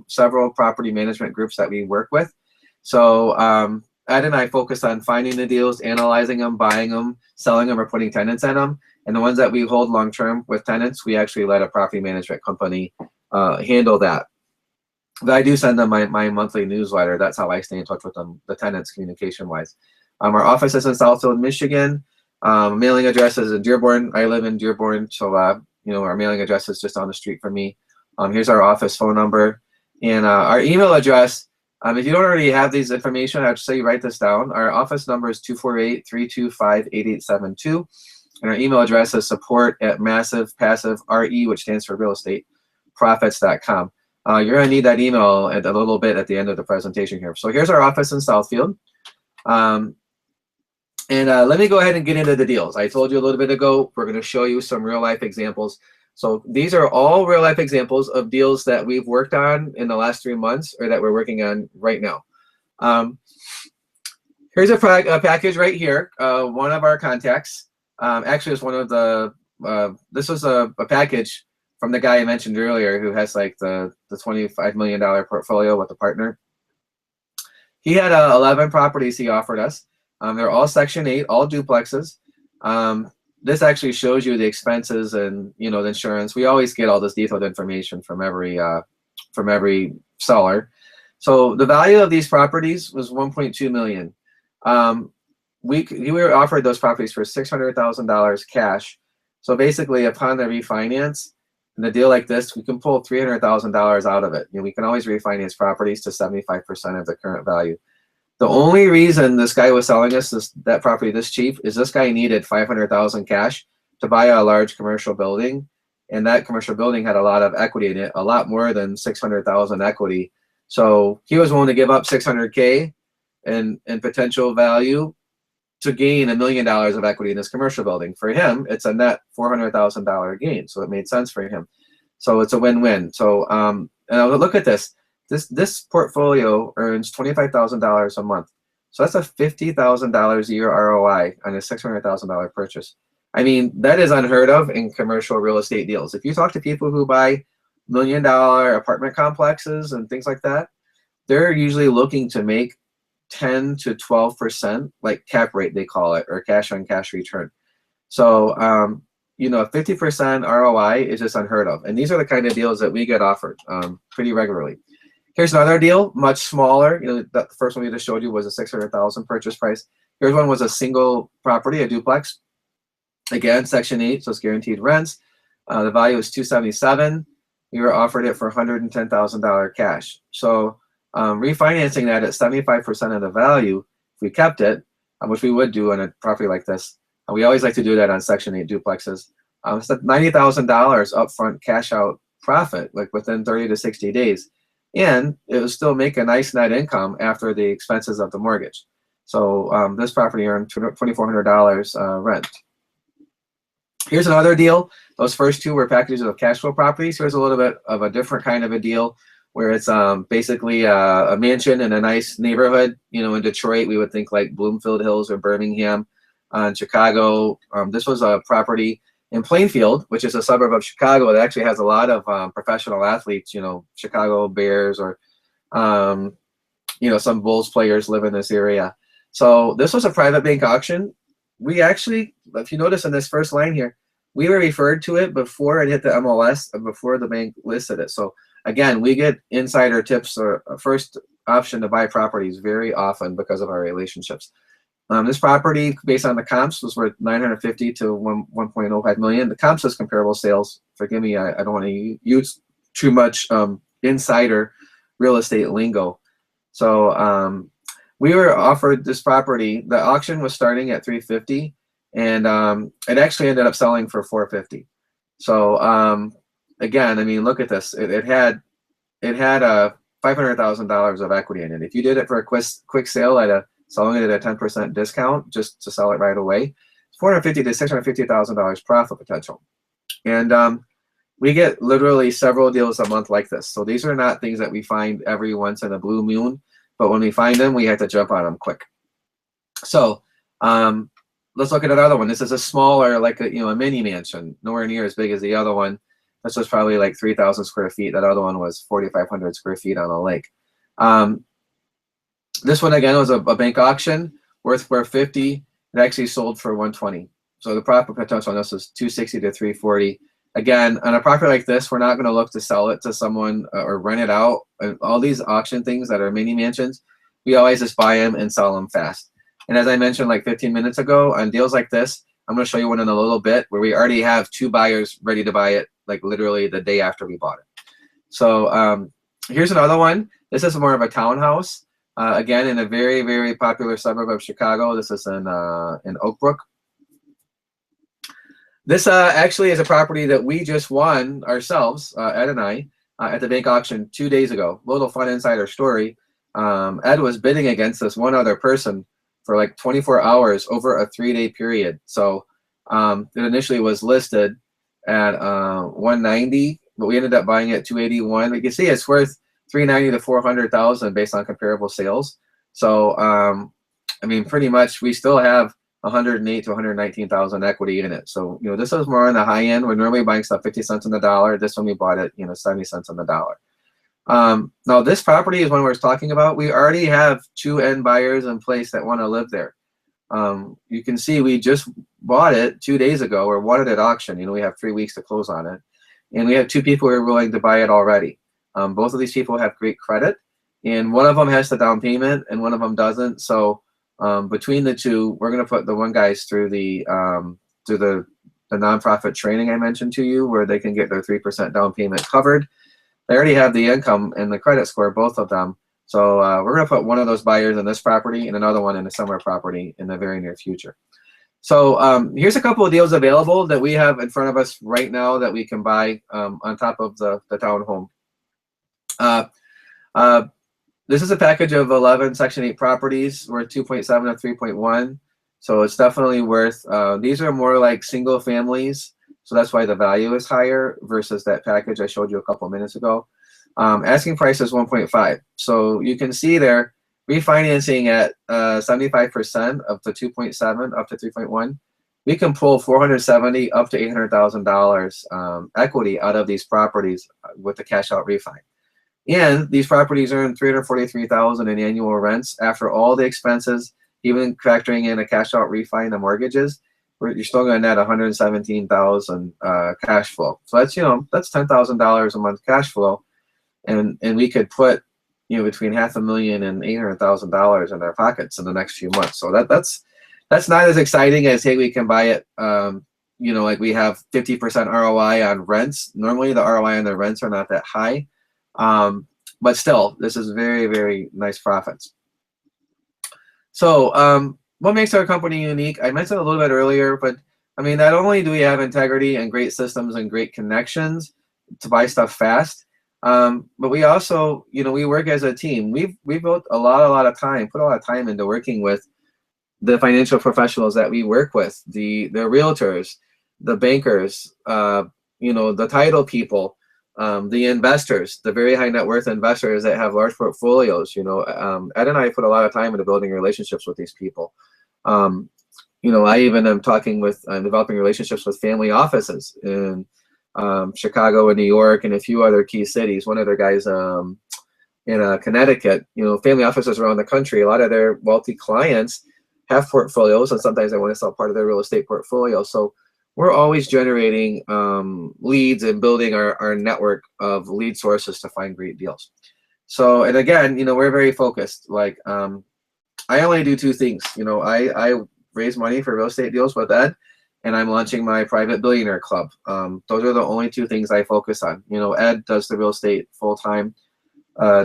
several property management groups that we work with. So Ed and I focus on finding the deals, analyzing them, buying them, selling them, or putting tenants in them. And the ones that we hold long term with tenants, we actually let a property management company handle that. But I do send them my monthly newsletter. That's how I stay in touch with them, the tenants, communication wise. Our office is in Southfield, Michigan. Mailing address is in Dearborn. I live in Dearborn, so you know, our mailing address is just down the street from me. Here's our office phone number, and our email address. If you don't already have these information, I'd say write this down. Our office number is 248-325-8872, and our email address is support@massivepassive.re, which stands for real estate profits.com. You're gonna need that email a little bit at the end of the presentation here. So here's our office in Southfield. Let me go ahead and get into the deals. I told you a little bit ago, we're going to show you some real life examples. So these are all real life examples of deals that we've worked on in the last 3 months or that we're working on right now. Here's a package right here. One of our contacts, actually it's one of the, this was a package from the guy I mentioned earlier who has like the $25 million portfolio with a partner. He had 11 properties he offered us. They're all Section 8, all duplexes. This actually shows you the expenses and the insurance. We always get all this detailed information from every seller. So the value of these properties was $1.2 million. We were offered those properties for $600,000 cash. So basically, upon the refinance, in a deal like this, we can pull $300,000 out of it. We can always refinance properties to 75% of the current value. The only reason this guy was selling us that property this cheap is this guy needed $500,000 cash to buy a large commercial building, and that commercial building had a lot of equity in it, a lot more than $600,000 equity. So he was willing to give up $600K in potential value to gain $1 million of equity in this commercial building. For him, it's a net $400,000 gain, so it made sense for him. So it's a win-win. So and look at this. This portfolio earns $25,000 a month. So that's a $50,000 a year ROI on a $600,000 purchase. I mean, that is unheard of in commercial real estate deals. If you talk to people who buy $1 million apartment complexes and things like that, they're usually looking to make 10 to 12%, like cap rate they call it, or cash on cash return. So 50% ROI is just unheard of, and these are the kind of deals that we get offered pretty regularly. Here's another deal, much smaller. The first one we just showed you was a $600,000 purchase price. Here's one was a single property, a duplex. Again, Section 8, so it's guaranteed rents. The value was $277,000. We were offered it for $110,000 cash. So refinancing that at 75% of the value, if we kept it, which we would do on a property like this, we always like to do that on Section 8 duplexes. It's $90,000 upfront cash out profit, like within 30 to 60 days. And it will still make a nice net income after the expenses of the mortgage. So this property earned $2,400 rent. Here's another deal. Those first two were packages of cash flow properties. Here's a little bit of a different kind of a deal where it's basically a mansion in a nice neighborhood. In Detroit, we would think like Bloomfield Hills or Birmingham. In Chicago, this was a property in Plainfield, which is a suburb of Chicago that actually has a lot of professional athletes, Chicago Bears or, some Bulls players live in this area. So this was a private bank auction. We actually, if you notice in this first line here, we were referred to it before it hit the MLS and before the bank listed it. So again, we get insider tips or a first option to buy properties very often because of our relationships. This property, based on the comps, was worth $950,000 to $1.05 million. The comps is comparable sales. Forgive me, I don't want to use too much insider real estate lingo. So we were offered this property. The auction was starting at $350,000, and it actually ended up selling for $450,000. So again, I mean, look at this. It had $500,000 of equity in it. If you did it for a quick sale selling it at a 10% discount just to sell it right away, $450,000 to $650,000 profit potential. And we get literally several deals a month like this. So these are not things that we find every once in a blue moon, but when we find them, we have to jump on them quick. So let's look at another one. This is a smaller, like a mini mansion, nowhere near as big as the other one. This was probably like 3,000 square feet. That other one was 4,500 square feet on a lake. This one again was a bank auction worth $450,000. It actually sold for $120,000. So the profit potential on this is $260,000 to $340,000. Again, on a property like this, we're not going to look to sell it to someone or rent it out. And all these auction things that are mini mansions, we always just buy them and sell them fast. And as I mentioned like 15 minutes ago, on deals like this, I'm going to show you one in a little bit where we already have 2 buyers ready to buy it, like literally the day after we bought it. So here's another one. This is more of a townhouse. Again, in a very, very popular suburb of Chicago. This is in Oak Brook. This actually is a property that we just won ourselves, Ed and I, at the bank auction 2 days ago. Little fun insider story. Ed was bidding against this one other person for like 24 hours over a 3-day period. So it initially was listed at $190,000, but we ended up buying it at $281,000. You can see it's worth $390,000 to $400,000 based on comparable sales. So I mean, pretty much we still have 108 to 119,000 equity in it. So, this is more on the high end. We're normally buying stuff 50 cents on the dollar. This one we bought it, 70 cents on the dollar. Now this property is one we're talking about. We already have 2 end buyers in place that want to live there. You can see we just bought it 2 days ago, or bought it at auction. We have 3 weeks to close on it. And we have 2 people who are willing to buy it already. Both of these people have great credit, and one of them has the down payment and one of them doesn't. So between the 2, we're going to put the one guys through the nonprofit training I mentioned to you, where they can get their 3% down payment covered. They already have the income and the credit score, both of them. So we're going to put one of those buyers in this property and another one in a similar property in the very near future. So here's a couple of deals available that we have in front of us right now that we can buy on top of the townhome. This is a package of 11 Section 8 properties worth 2.7 to 3.1. So it's definitely worth, these are more like single families. So that's why the value is higher versus that package I showed you a couple minutes ago. Asking price is 1.5. So you can see there, refinancing at 75% of the 2.7 up to 3.1. We can pull 470 up to $800,000 equity out of these properties with the cash out refi. And these properties earn $343,000 in annual rents after all the expenses, even factoring in a cash out refi and the mortgages. You're still going to net $117,000 cash flow. So that's that's $10,000 a month cash flow, and we could put between $500,000 and $800,000 in our pockets in the next few months. So that's not as exciting as, hey, we can buy it. Like we have 50% ROI on rents. Normally the ROI on the rents are not that high, but still, this is very, very nice profits. So what makes our company unique? I mentioned a little bit earlier, but I mean, not only do we have integrity and great systems and great connections to buy stuff fast, but we also, we work as a team. We've built a lot of time, put a lot of time into working with the financial professionals that we work with, the realtors, the bankers, the title people, the investors, the very high net worth investors that have large portfolios. Ed and I put a lot of time into building relationships with these people. I even am talking with, developing relationships with family offices in Chicago and New York and a few other key cities. One of their guys in Connecticut, family offices around the country, a lot of their wealthy clients have portfolios, and sometimes they want to sell part of their real estate portfolio. So we're always generating leads and building our network of lead sources to find great deals. So, and again, we're very focused. Like, I only do 2 things. I raise money for real estate deals with Ed, and I'm launching my private billionaire club. Those are the only 2 things I focus on. Ed does the real estate full time.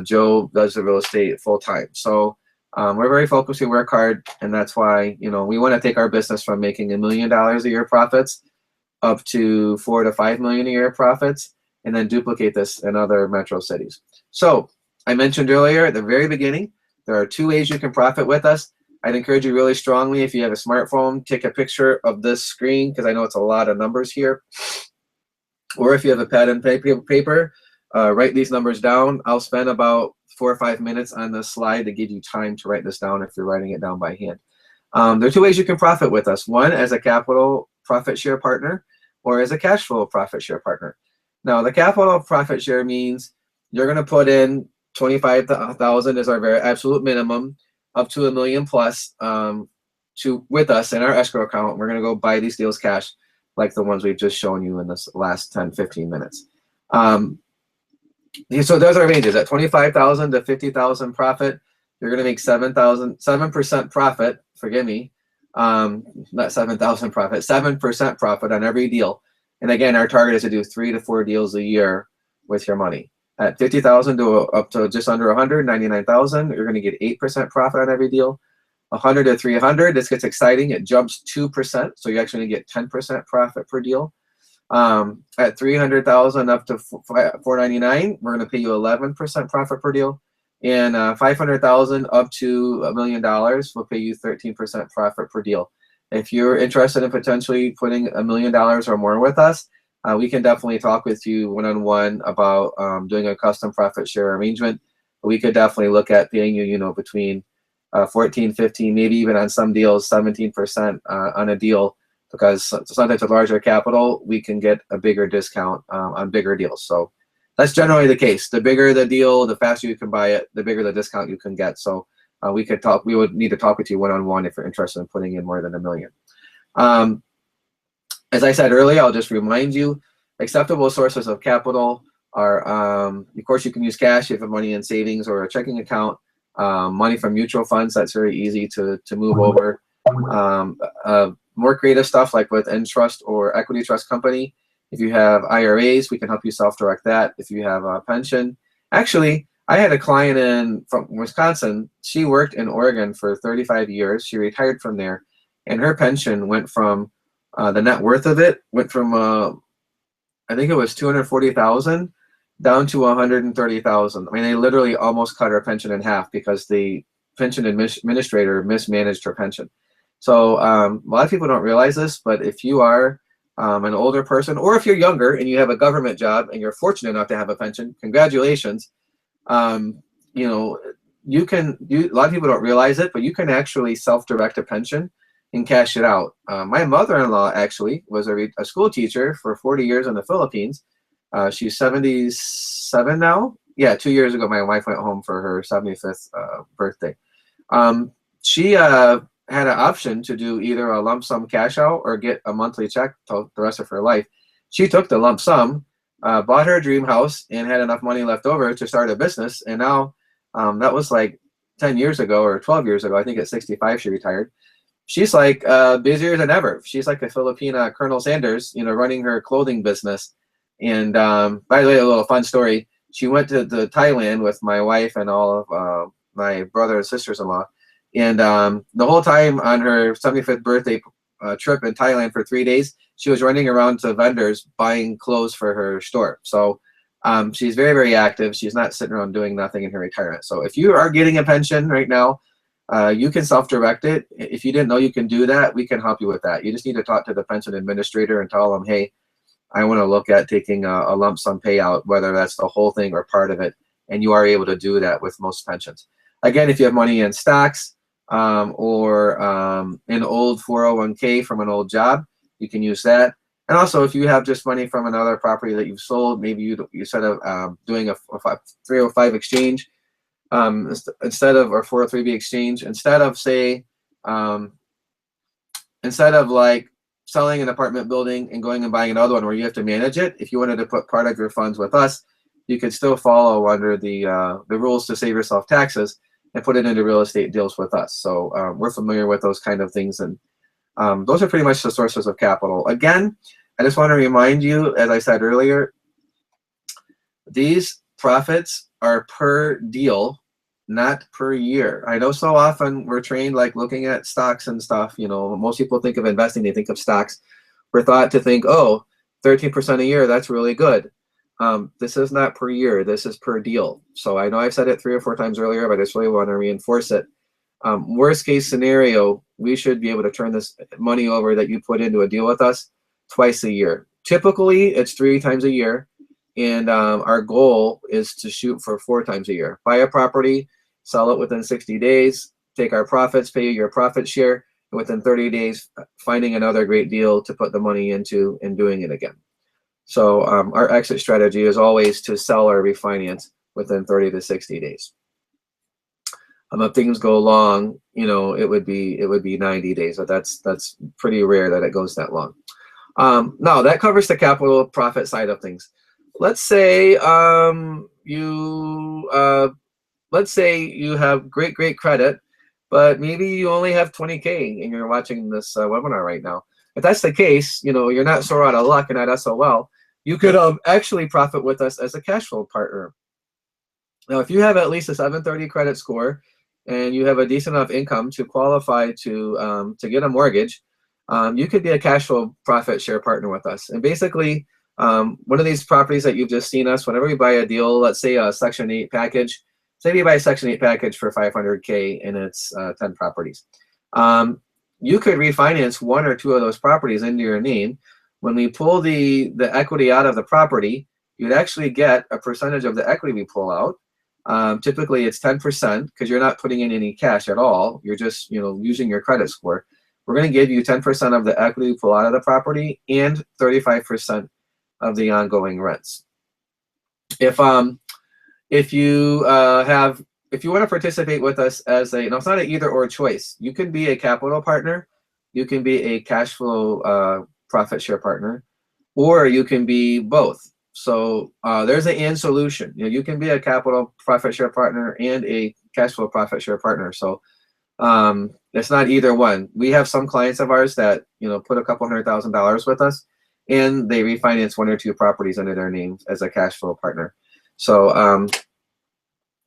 Joe does the real estate full time. So we're very focused. We work hard, and that's why we want to take our business from making $1 million a year profits up to $4 to $5 million a year profits, and then duplicate this in other metro cities. So I mentioned earlier at the very beginning, there are 2 ways you can profit with us. I'd encourage you really strongly, if you have a smartphone, take a picture of this screen, because I know it's a lot of numbers here. Or if you have a pen and paper, write these numbers down. I'll spend about 4 or 5 minutes on this slide to give you time to write this down if you're writing it down by hand. There are 2 ways you can profit with us. One, as a capital profit share partner, or as a cash flow profit share partner. Now, the capital profit share means you're going to put in $25,000 as our very absolute minimum, up to $1 million plus with us in our escrow account. We're going to go buy these deals cash, like the ones we've just shown you in this last 10-15 minutes. So those are ranges at $25,000 to $50,000 profit. You're going to make 7% profit. Forgive me, not 7,000 profit, 7% profit on every deal. And again, our target is to do 3 to 4 deals a year with your money. At $50,000 to up to just under $199,000, you're going to get 8% profit on every deal. 100 to 300, this gets exciting. It jumps 2%, so you actually get 10% profit per deal. At 300,000 up to 499, we're going to pay you 11% profit per deal. And 500,000 up to $1 million, we'll pay you 13% profit per deal. If you're interested in potentially putting $1 million or more with us, we can definitely talk with you one-on-one about doing a custom profit share arrangement. We could definitely look at paying you, between 14, 15, maybe even on some deals, 17% on a deal, because sometimes with larger capital, we can get a bigger discount on bigger deals. So that's generally the case. The bigger the deal, the faster you can buy it, the bigger the discount you can get. So we would need to talk with you one-on-one if you're interested in putting in more than $1 million. As I said earlier, I'll just remind you, acceptable sources of capital are, of course, you can use cash if you have money in savings or a checking account. Money from mutual funds, that's very easy to move over. More creative stuff like with Entrust or Equity Trust Company. If you have IRAs, we can help you self-direct that. If you have a pension. Actually, I had a client from Wisconsin. She worked in Oregon for 35 years. She retired from there, and her pension went from, the net worth of it went from, I think it was 240,000 down to 130,000. I mean, they literally almost cut her pension in half because the pension administrator mismanaged her pension. So a lot of people don't realize this, but if you are an older person, or if you're younger and you have a government job and you're fortunate enough to have a pension, congratulations. You know, a lot of people don't realize it, but you can actually self-direct a pension and cash it out. My mother-in-law actually was a school teacher for 40 years in the Philippines. She's 77 now. Yeah, 2 years ago, my wife went home for her 75th birthday. She had an option to do either a lump sum cash out or get a monthly check the rest of her life. She took the lump sum, bought her dream house, and had enough money left over to start a business. And now, that was like 10 years ago or 12 years ago. I think at 65 she retired. She's like busier than ever. She's like a Filipina Colonel Sanders, you know, running her clothing business. And by the way, a little fun story. She went to Thailand with my wife and all of my brother and sisters-in-law. And the whole time on her 75th birthday trip in Thailand for 3 days, she was running around to vendors buying clothes for her store. So she's very, very active. She's not sitting around doing nothing in her retirement. So if you are getting a pension right now, you can self-direct it. If you didn't know you can do that, we can help you with that. You just need to talk to the pension administrator and tell them, hey, I want to look at taking a lump sum payout, whether that's the whole thing or part of it. And you are able to do that with most pensions. Again, if you have money in stocks or an old 401k from an old job, you can use that. And also, if you have just money from another property that you've sold, maybe you instead of doing a 305 exchange, instead of, or 403b exchange, instead of say, instead of like selling an apartment building and going and buying another one where you have to manage it, if you wanted to put part of your funds with us, you could still follow under the rules to save yourself taxes and put it into real estate deals with us. So we're familiar with those kind of things, and those are pretty much the sources of capital. Again, I just want to remind you, as I said earlier, these profits are per deal, not per year. I know so often we're trained like looking at stocks and stuff, you know, most people think of investing, they think of stocks. We're thought to think, oh, 13% a year, that's really good. This is not per year, this is per deal. So I know I've said it 3 or 4 times earlier, but I just really want to reinforce it. Worst case scenario, we should be able to turn this money over that you put into a deal with us twice a year. Typically, it's 3 times a year. And our goal is to shoot for 4 times a year. Buy a property, sell it within 60 days, take our profits, pay you your profit share, and within 30 days, finding another great deal to put the money into and doing it again. So our exit strategy is always to sell or refinance within 30 to 60 days. If things go long, you know, it would be 90 days, but that's pretty rare that it goes that long. Now that covers the capital profit side of things. Let's say let's say you have great credit, but maybe you only have 20K and you're watching this webinar right now. If that's the case, you know, you're not so out of luck and not SOL, you could actually profit with us as a cash flow partner. Now, if you have at least a 730 credit score and you have a decent enough income to qualify to get a mortgage, you could be a cash flow profit share partner with us. And basically, one of these properties that you've just seen us, whenever we buy a deal, let's say a Section 8 package, say you buy a Section 8 package for 500K and it's 10 properties. You could refinance 1 or 2 of those properties into your name. When we pull the equity out of the property, you'd actually get a percentage of the equity we pull out. Typically it's 10% because you're not putting in any cash at all. You're just, using your credit score. We're going to give you 10% of the equity you pull out of the property and 35% of the ongoing rents. If you want to participate with us as it's not an either or choice. You can be a capital partner, you can be a cash flow profit share partner, or you can be both. So there's an and solution. You can be a capital profit share partner and a cash flow profit share partner. So it's not either one. We have some clients of ours that put a couple $100,000 with us, and they refinance 1 or 2 properties under their names as a cash flow partner. So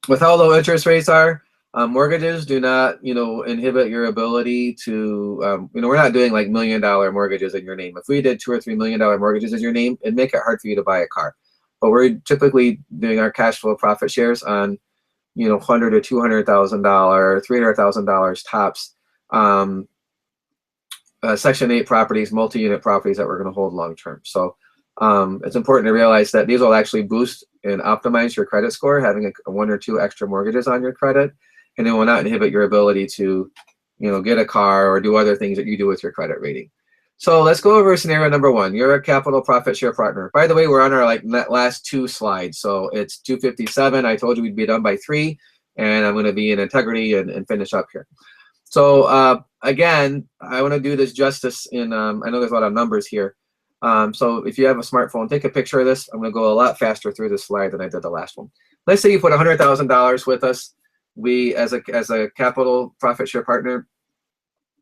with how low interest rates are, mortgages do not, inhibit your ability to, we're not doing like $1 million mortgages in your name. If we did $2 or $3 million mortgages in your name, it'd make it hard for you to buy a car. But we're typically doing our cash flow profit shares on, $100,000 to $200,000, $300,000 tops. Section 8 properties, multi-unit properties that we're going to hold long term. So it's important to realize that these will actually boost and optimize your credit score, having a 1 or 2 extra mortgages on your credit, and it will not inhibit your ability to, get a car or do other things that you do with your credit rating. So let's go over scenario number 1. You're a capital profit share partner. By the way, we're on our last 2 slides, so it's 2:57. I told you we'd be done by 3, and I'm going to be in integrity and finish up here. So again, I want to do this justice in. I know there's a lot of numbers here. So if you have a smartphone, take a picture of this. I'm going to go a lot faster through this slide than I did the last one. Let's say you put $100,000 with us. We, as a capital profit share partner,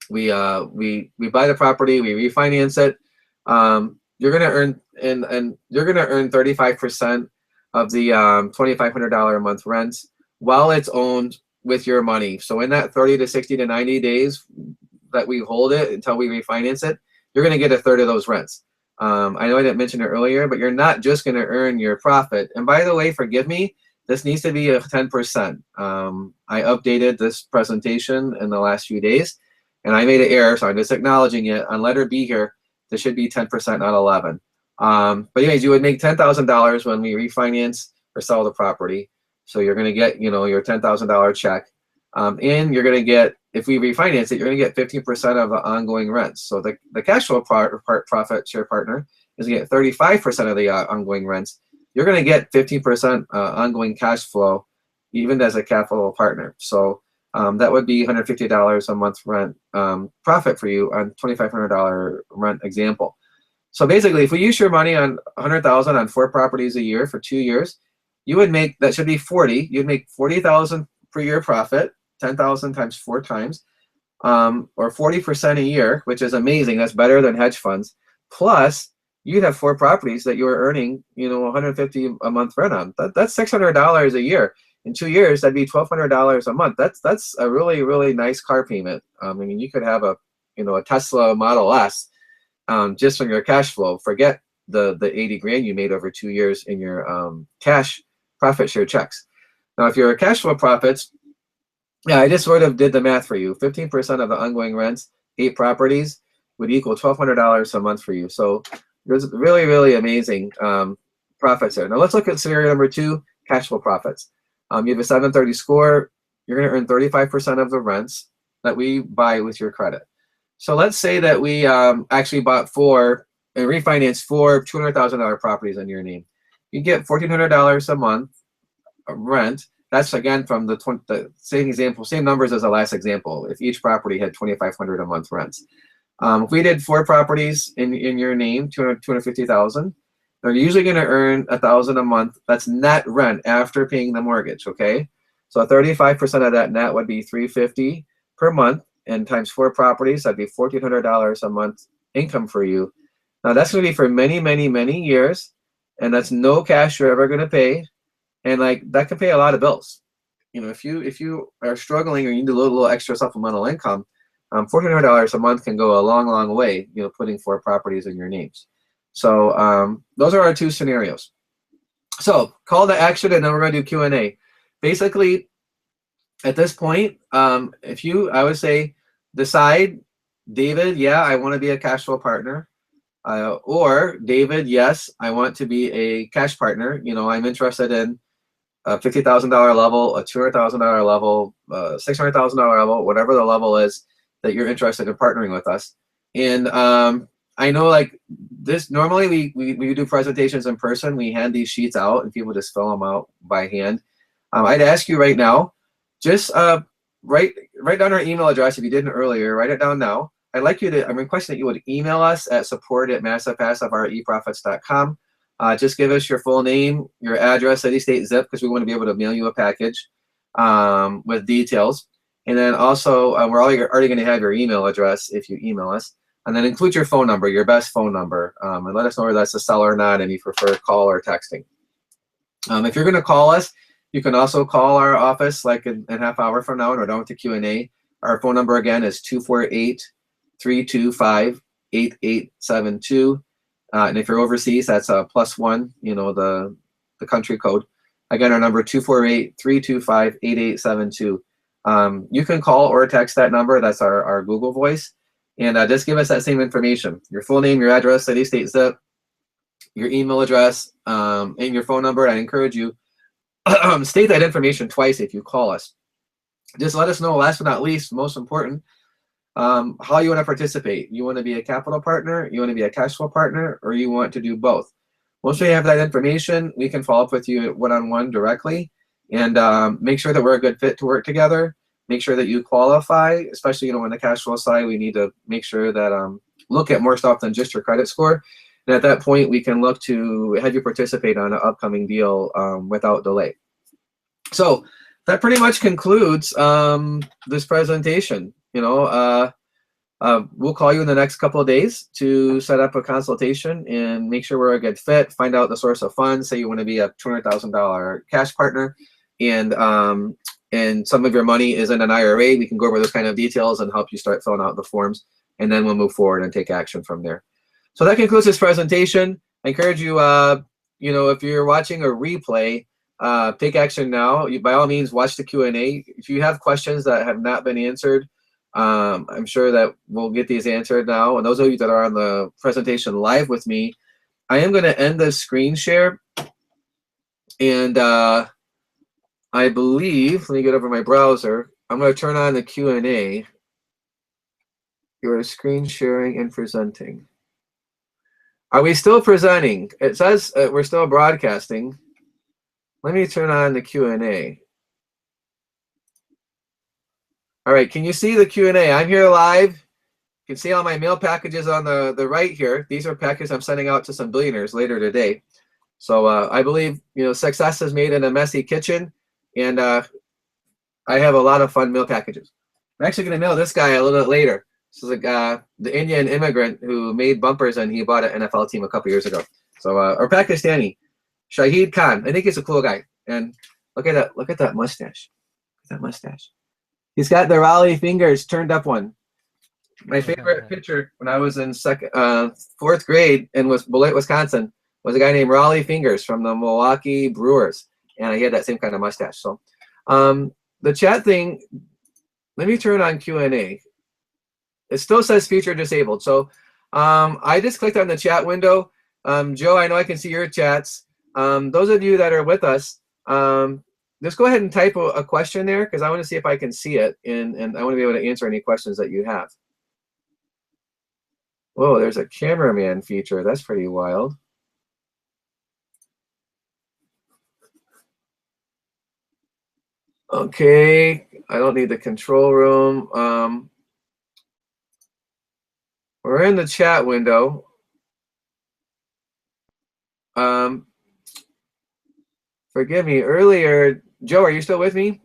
we buy the property, we refinance it. You're going to earn and you're going to earn 35% of the $2,500 a month rent while it's owned with your money. So in that 30 to 60 to 90 days that we hold it until we refinance it, you're going to get a third of those rents. I know I didn't mention it earlier, but you're not just going to earn your profit. And by the way, forgive me, this needs to be a 10%. I updated this presentation in the last few days, and I made an error, so I'm just acknowledging it. On letter B here, this should be 10%, not 11. But anyways, you would make $10,000 when we refinance or sell the property. So you're going to get, your $10,000 check. And you're going to get, if we refinance it, you're going to get 15% of the ongoing rents. So the cash flow profit share partner is going to get 35% of the ongoing rents. You're going to get 15% ongoing cash flow, even as a capital partner. So that would be $150 a month rent profit for you on $2,500 rent example. So basically, if we use your money on $100,000 on 4 properties a year for 2 years, you would make, that should be 40. You'd make $40,000 per year profit, 10,000 times 4 times, or 40% a year, which is amazing. That's better than hedge funds. Plus, you'd have 4 properties that you were earning, $150 a month rent on. That's $600 a year. In 2 years, that'd be $1,200 a month. That's a really, really nice car payment. I mean, you could have a Tesla Model S just from your cash flow. Forget the 80 grand you made over 2 years in your cash profit share checks. Now, if you're cash flow profits, yeah, I just sort of did the math for you. 15% of the ongoing rents, 8 properties, would equal $1,200 a month for you. So there's really, really amazing profits there. Now let's look at scenario number 2, cash flow profits. You have a 730 score. You're going to earn 35% of the rents that we buy with your credit. So let's say that we actually bought 4 and refinanced 4 $200,000 properties in your name. You get $1,400 a month rent. That's again from the same example, same numbers as the last example. If each property had $2,500 a month rents. If we did 4 properties in your name, $250,000, they're usually going to earn $1,000 a month. That's net rent after paying the mortgage. Okay, so 35% of that net would be $350 per month, and times 4 properties, that'd be $1,400 a month income for you. Now that's going to be for many, many, many years, and that's no cash you're ever going to pay, and that can pay a lot of bills. If you are struggling or you need a little extra supplemental income, $1,400 a month can go a long, long way. Putting 4 properties in your names. So those are our 2 scenarios. So call to action, and then we're going to do Q&A. Basically, at this point, if I would say, decide, David, yeah, I want to be a cash flow partner. Or David, yes, I want to be a cash partner. I'm interested in a $50,000 level, a $200,000 level, $600,000 level, whatever the level is that you're interested in partnering with us. And I know like this, normally we do presentations in person. We hand these sheets out and people just fill them out by hand. I'd ask you right now, just write down our email address if you didn't earlier, write it down now. I'm requesting that you would email us at support@massivepassivereprofits.com. Just give us your full name, your address, city, state, zip, because we want to be able to mail you a package with details. And then also, we're already going to have your email address if you email us. And then include your phone number, your best phone number, and let us know whether that's a seller or not, and you prefer call or texting. If you're going to call us, you can also call our office like in a half hour from now, and we're done with the Q&A. Our phone number again is 248-325-8872. And if you're overseas, that's a +1, you know, the country code. Again, our number 248-325-8872. You can call or text that number. That's our Google Voice. And just give us that same information, your full name, your address, city, state, zip, your email address, and your phone number. I encourage you, state that information twice if you call us. Just let us know, last but not least, most important, how you want to participate. You want to be a capital partner, you want to be a cash flow partner, or you want to do both. Once we have that information, we can follow up with you one-on-one directly and make sure that we're a good fit to work together. Make sure that you qualify, especially, you know, on the cash flow side. We need to make sure that look at more stuff than just your credit score. And at that point, we can look to have you participate on an upcoming deal without delay. So that pretty much concludes this presentation. You know, we'll call you in the next couple of days to set up a consultation and make sure we're a good fit, find out the source of funds. Say you want to be a $200,000 cash partner, and some of your money is in an IRA. We can go over those kind of details and help you start filling out the forms, and then we'll move forward and take action from there. So that concludes this presentation. I encourage you, you know, if you're watching a replay, take action now. You, by all means, watch the Q&A. If you have questions that have not been answered, I'm sure that we'll get these answered now. And those of you that are on the presentation live with me, I am going to end the screen share. And I believe, let me get over my browser. I'm going to turn on the Q&A. You're screen sharing and presenting. Are we still presenting? It says we're still broadcasting. Let me turn on the Q&A. All right, can you see the Q&A? I'm here live. You can see all my mail packages on the right here. These are packages I'm sending out to some billionaires later today. So I believe, you know, success is made in a messy kitchen, and I have a lot of fun mail packages. I'm actually going to mail this guy a little bit later. This is the Indian immigrant who made bumpers, and he bought an NFL team a couple years ago. So or Pakistani, Shahid Khan. I think he's a cool guy. And look at that! Look at that mustache. Look at that mustache. He's got the Raleigh fingers turned up one. My favorite picture when I was in fourth grade in Beloit, Wisconsin, was a guy named Raleigh Fingers from the Milwaukee Brewers, and he had that same kind of mustache. So the chat thing, let me turn on Q&A. It still says feature disabled. So I just clicked on the chat window. Joe, I know I can see your chats. Those of you that are with us, just go ahead and type a question there, because I want to see if I can see it, and I want to be able to answer any questions that you have. Whoa, there's a cameraman feature. That's pretty wild. Okay, I don't need the control room. We're in the chat window. Forgive me, earlier, Joe, are you still with me?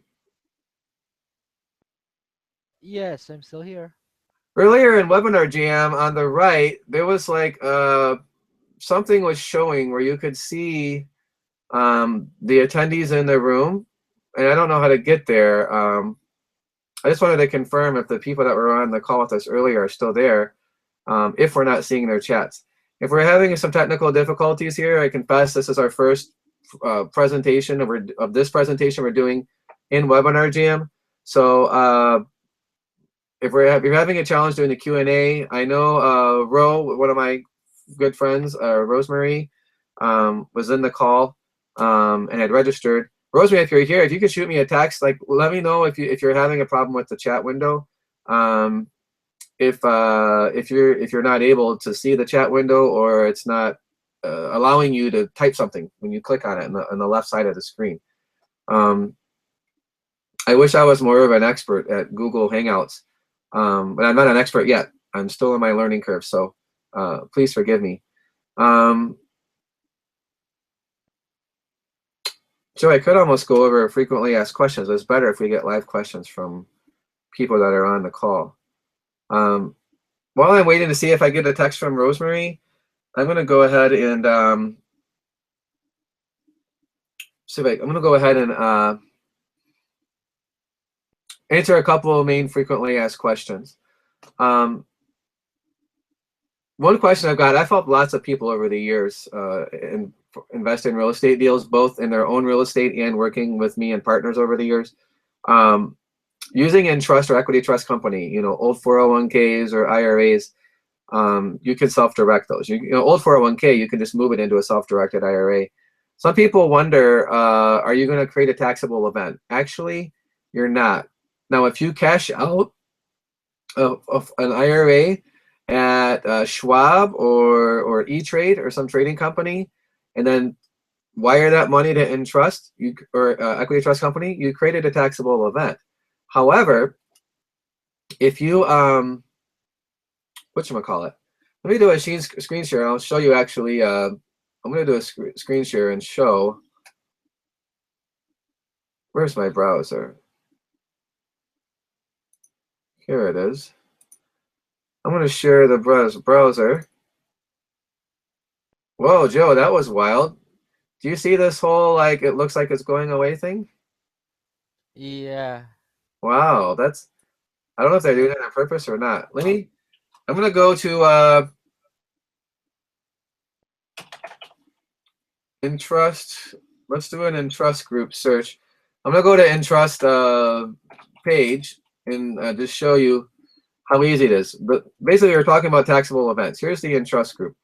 Yes, I'm still here. Earlier in Webinar Jam on the right, there was like something was showing where you could see the attendees in the room, and I don't know how to get there. I just wanted to confirm if the people that were on the call with us earlier are still there, if we're not seeing their chats. If we're having some technical difficulties here, I confess this is our first presentation of this presentation we're doing in Webinar Jam. So if you're having a challenge doing the Q&A, I know Ro, one of my good friends, Rosemary, was in the call and had registered. Rosemary, if you're here, if you could shoot me a text, like let me know if you're having a problem with the chat window. If you're not able to see the chat window, or it's not allowing you to type something when you click on it on the left side of the screen. I wish I was more of an expert at Google Hangouts, but I'm not an expert yet. I'm still in my learning curve, so please forgive me. So I could almost go over frequently asked questions, but it's better if we get live questions from people that are on the call. While I'm waiting to see if I get a text from Rosemary, I'm going to go ahead and I'm going to go ahead and answer a couple of main frequently asked questions. One question I've got, I've helped lots of people over the years invest in real estate deals, both in their own real estate and working with me and partners over the years. Using in trust or equity trust company, old 401ks or IRAs, you can self-direct those. Old 401k, you can just move it into a self-directed IRA. Some people wonder, are you going to create a taxable event? Actually, you're not. Now, if you cash out of an IRA at Schwab or E-Trade or some trading company, and then wire that money to Entrust or equity trust company, you created a taxable event. However, if you whatchamacallit, let me do a screen share. I'll show you actually. I'm going to do a screen share and show. Where's my browser? Here it is. I'm going to share the browser. Whoa, Joe, that was wild. Do you see this whole, like, it looks like it's going away thing? Yeah. Wow, I don't know if they're doing that on purpose or not. I'm going to go to Entrust. Let's do an Entrust group search. I'm going to go to Entrust page and just show you how easy it is. But basically, we're talking about taxable events. Here's the Entrust group.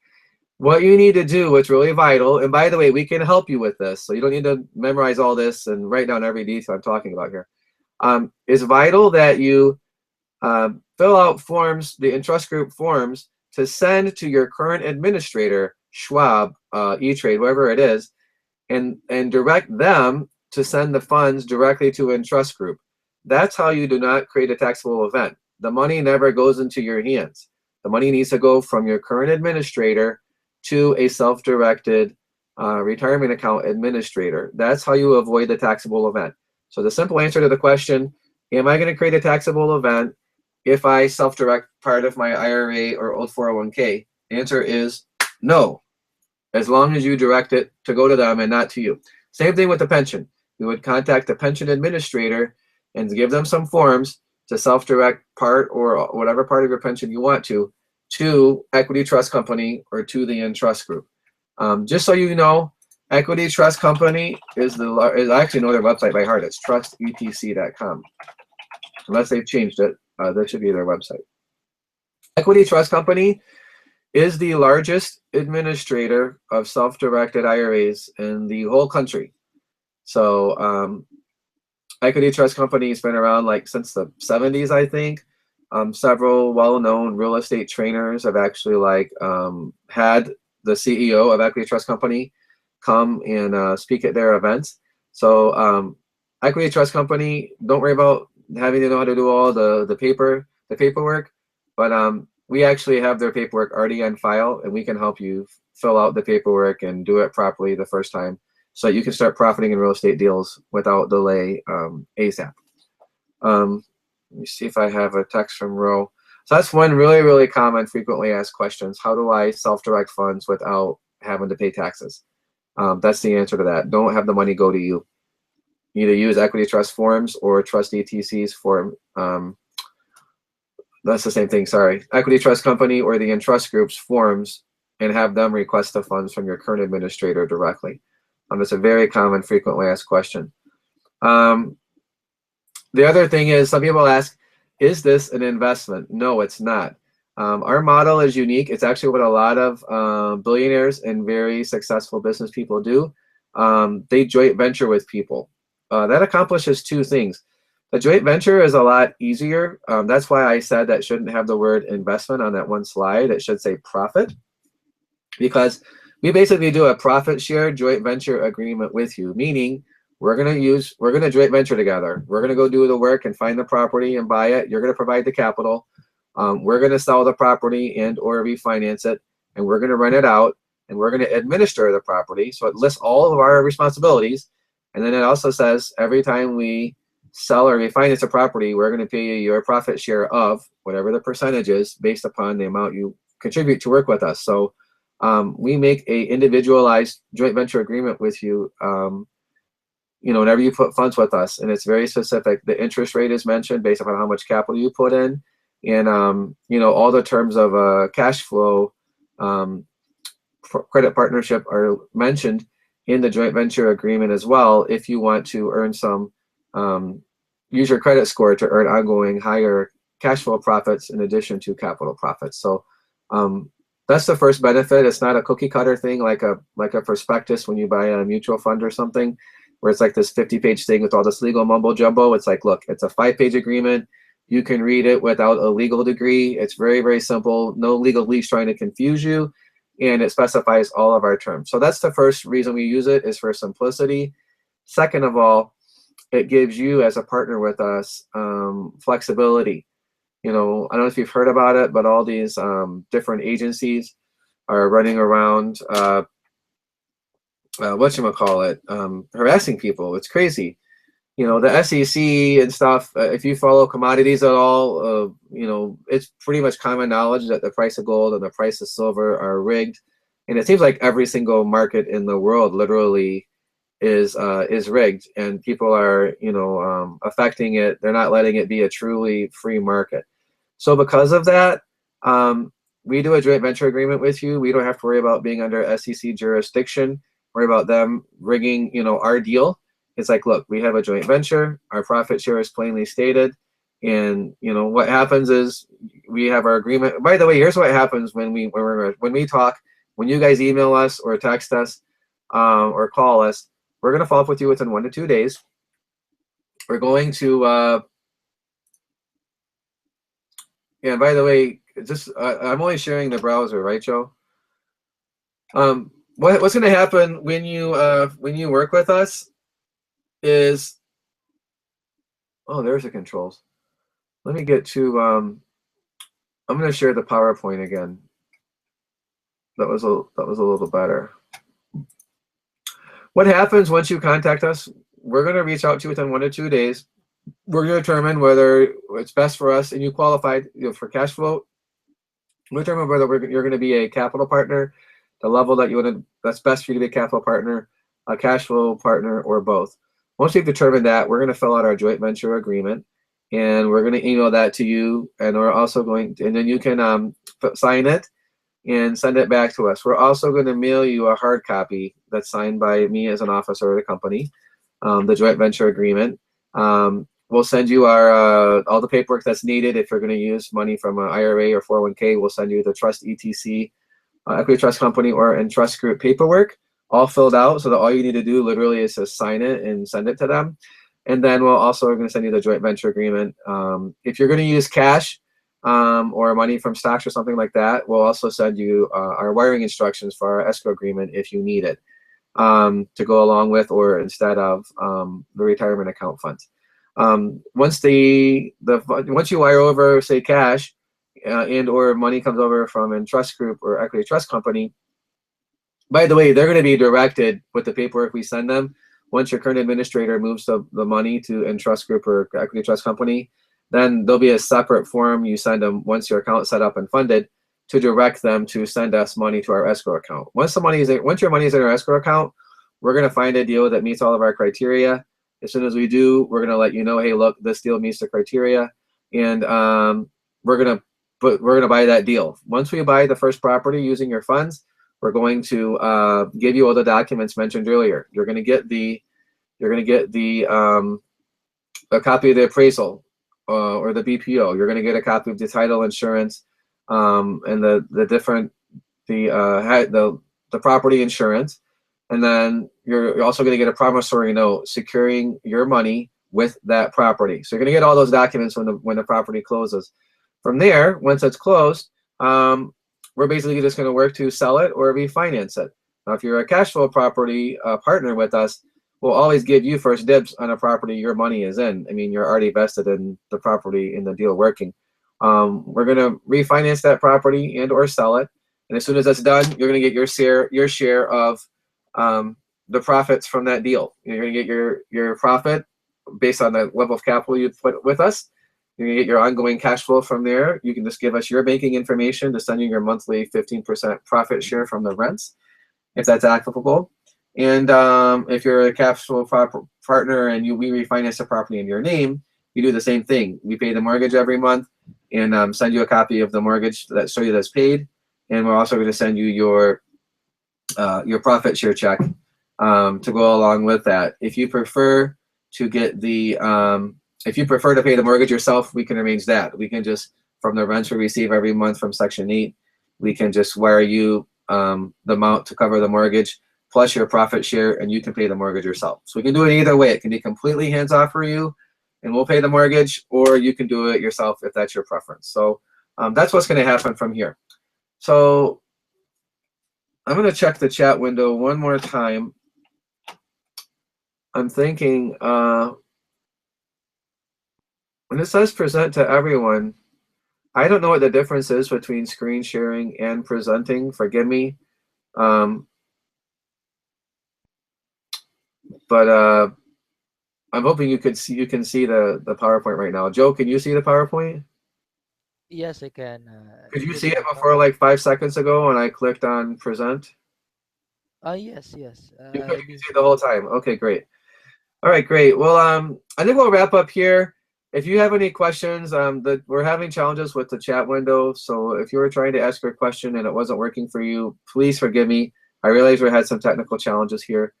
What you need to do, what's really vital, and by the way, we can help you with this, so you don't need to memorize all this and write down every detail I'm talking about here. It's vital that you fill out forms, the Entrust group forms, to send to your current administrator, Schwab, E-Trade, whoever it is, and direct them to send the funds directly to Entrust group. That's how you do not create a taxable event. The money never goes into your hands. The money needs to go from your current administrator to a self-directed retirement account administrator. That's how you avoid the taxable event. So the simple answer to the question, am I going to create a taxable event if I self-direct part of my IRA or old 401k? The answer is no, as long as you direct it to go to them and not to you. Same thing with the pension. You would contact the pension administrator and give them some forms to self-direct part or whatever part of your pension you want to Equity Trust Company or to the Entrust Group. Just so you know, Equity Trust Company is I actually know their website by heart. It's trustetc.com. Unless they've changed it, that should be their website. Equity Trust Company is the largest administrator of self-directed IRAs in the whole country. So Equity Trust Company has been around like since the 70s, I think. Several well-known real estate trainers have actually had the CEO of Equity Trust Company come and speak at their events. So Equity Trust Company, don't worry about having to know how to do all the paperwork, but we actually have their paperwork already on file, and we can help you fill out the paperwork and do it properly the first time, so that you can start profiting in real estate deals without delay ASAP. Let me see if I have a text from Ro. So that's one really, really common, frequently asked questions. How do I self-direct funds without having to pay taxes? That's the answer to that. Don't have the money go to you. Either use equity trust forms or trust ETC's form. That's the same thing, sorry. Equity Trust Company or the Entrust Group's forms, and have them request the funds from your current administrator directly. It's a very common, frequently asked question. The other thing is, some people ask, is this an investment? No, it's not. Our model is unique. It's actually what a lot of billionaires and very successful business people do. They joint venture with people. that accomplishes two things. The joint venture is a lot easier. That's why I said that shouldn't have the word investment on that one slide. It should say profit, because we basically do a profit share joint venture agreement with you, meaning we're going to joint venture together. We're going to go do the work and find the property and buy it. You're going to provide the capital. We're going to sell the property and or refinance it, and we're going to rent it out, and we're going to administer the property. So it lists all of our responsibilities, and then it also says every time we sell or refinance a property, we're going to pay you your profit share of whatever the percentage is based upon the amount you contribute to work with us. So we make a individualized joint venture agreement with you, whenever you put funds with us, and it's very specific. The interest rate is mentioned based upon how much capital you put in, and all the terms of cash flow, credit partnership are mentioned in the joint venture agreement as well. If you want to earn some, use your credit score to earn ongoing higher cash flow profits in addition to capital profits. So that's the first benefit. It's not a cookie cutter thing like a prospectus when you buy a mutual fund or something, where it's like this 50-page thing with all this legal mumbo jumbo. It's like, look, it's a 5-page agreement. You can read it without a legal degree. It's very, very simple. No legalese trying to confuse you, and it specifies all of our terms. So that's the first reason we use it, is for simplicity. Second of all, it gives you as a partner with us flexibility. I don't know if you've heard about it, but all these different agencies are running around, harassing people. It's crazy. The SEC and stuff, if you follow commodities at all, it's pretty much common knowledge that the price of gold and the price of silver are rigged. And it seems like every single market in the world literally is rigged, and people are, affecting it. They're not letting it be a truly free market. So because of that, we do a joint venture agreement with you. We don't have to worry about being under SEC jurisdiction, worry about them rigging, our deal. It's like, look, we have a joint venture. Our profit share is plainly stated. And, what happens is we have our agreement. By the way, here's what happens when we talk, when you guys email us or text us or call us, we're going to follow up with you within 1 to 2 days. We're going to, and by the way, I'm only sharing the browser, right, Joe? What's going to happen when you work with us is, there's the controls. Let me get to, I'm going to share the PowerPoint again. That was a little better. What happens once you contact us? We're going to reach out to you within 1 to 2 days. We're going to determine whether it's best for us, and you qualified for cash flow. We'll determine whether you're going to be a capital partner, the level that that's best for you to be a capital partner, a cash flow partner, or both. Once we've determined that, we're going to fill out our joint venture agreement, and we're going to email that to you, and we're also and then you can sign it and send it back to us. We're also going to mail you a hard copy that's signed by me as an officer of the company, the joint venture agreement. We'll send you our all the paperwork that's needed. If you're going to use money from an IRA or 401k, we'll send you the trust ETC, equity trust company, or trust group paperwork, all filled out, so that all you need to do literally is to sign it and send it to them. And then we're going to send you the joint venture agreement. If you're going to use cash or money from stocks or something like that, we'll also send you our wiring instructions for our escrow agreement if you need it to go along with or instead of the retirement account funds. Once you wire over, say, cash and or money comes over from a trust group or equity trust company, by the way, they're going to be directed with the paperwork we send them. Once your current administrator moves the money to trust group or equity trust company, then there'll be a separate form you send them once your account's set up and funded to direct them to send us money to our escrow account. Once your money is in our escrow account, we're going to find a deal that meets all of our criteria. As soon as we do, we're going to let you know, hey, look, this deal meets the criteria, and we're going to buy that deal. Once we buy the first property using your funds, we're going to give you all the documents mentioned earlier. You're going to get a copy of the appraisal or the BPO. You're going to get a copy of the title insurance and the property insurance. And then you're also going to get a promissory note securing your money with that property. So you're going to get all those documents when the property closes. From there, once it's closed, we're basically just going to work to sell it or refinance it. Now, if you're a cash flow property partner with us, we'll always give you first dibs on a property your money is in. I mean, you're already vested in the property in the deal working. We're going to refinance that property and or sell it. And as soon as that's done, you're going to get your share of the profits from that deal. You're going to get your profit based on the level of capital you put with us. You're going to get your ongoing cash flow from there. You can just give us your banking information to send you your monthly 15% profit share from the rents, if that's applicable. And if you're a cash flow partner and we refinance the property in your name, you do the same thing. We pay the mortgage every month and send you a copy of the mortgage that show you that's paid. And we're also going to send you your profit share check to go along with that. If you prefer to get if you prefer to pay the mortgage yourself, we can arrange that. We can just, from the rents we receive every month from Section 8, we can just wire you the amount to cover the mortgage plus your profit share, and you can pay the mortgage yourself. So we can do it either way. It can be completely hands-off for you, and we'll pay the mortgage, or you can do it yourself if that's your preference. So that's what's going to happen from here. So I'm going to check the chat window one more time. I'm thinking, when it says present to everyone, I don't know what the difference is between screen sharing and presenting. Forgive me. But I'm hoping you can see the PowerPoint right now. Joe, can you see the PowerPoint? Yes, I can. Could you is see it it the before like 5 seconds ago when I clicked on present? Yes. You I could do. see the whole time. Okay, great. All right, great. Well, I think we'll wrap up here. If you have any questions, we're having challenges with the chat window. So if you were trying to ask your question and it wasn't working for you, please forgive me. I realize we had some technical challenges here.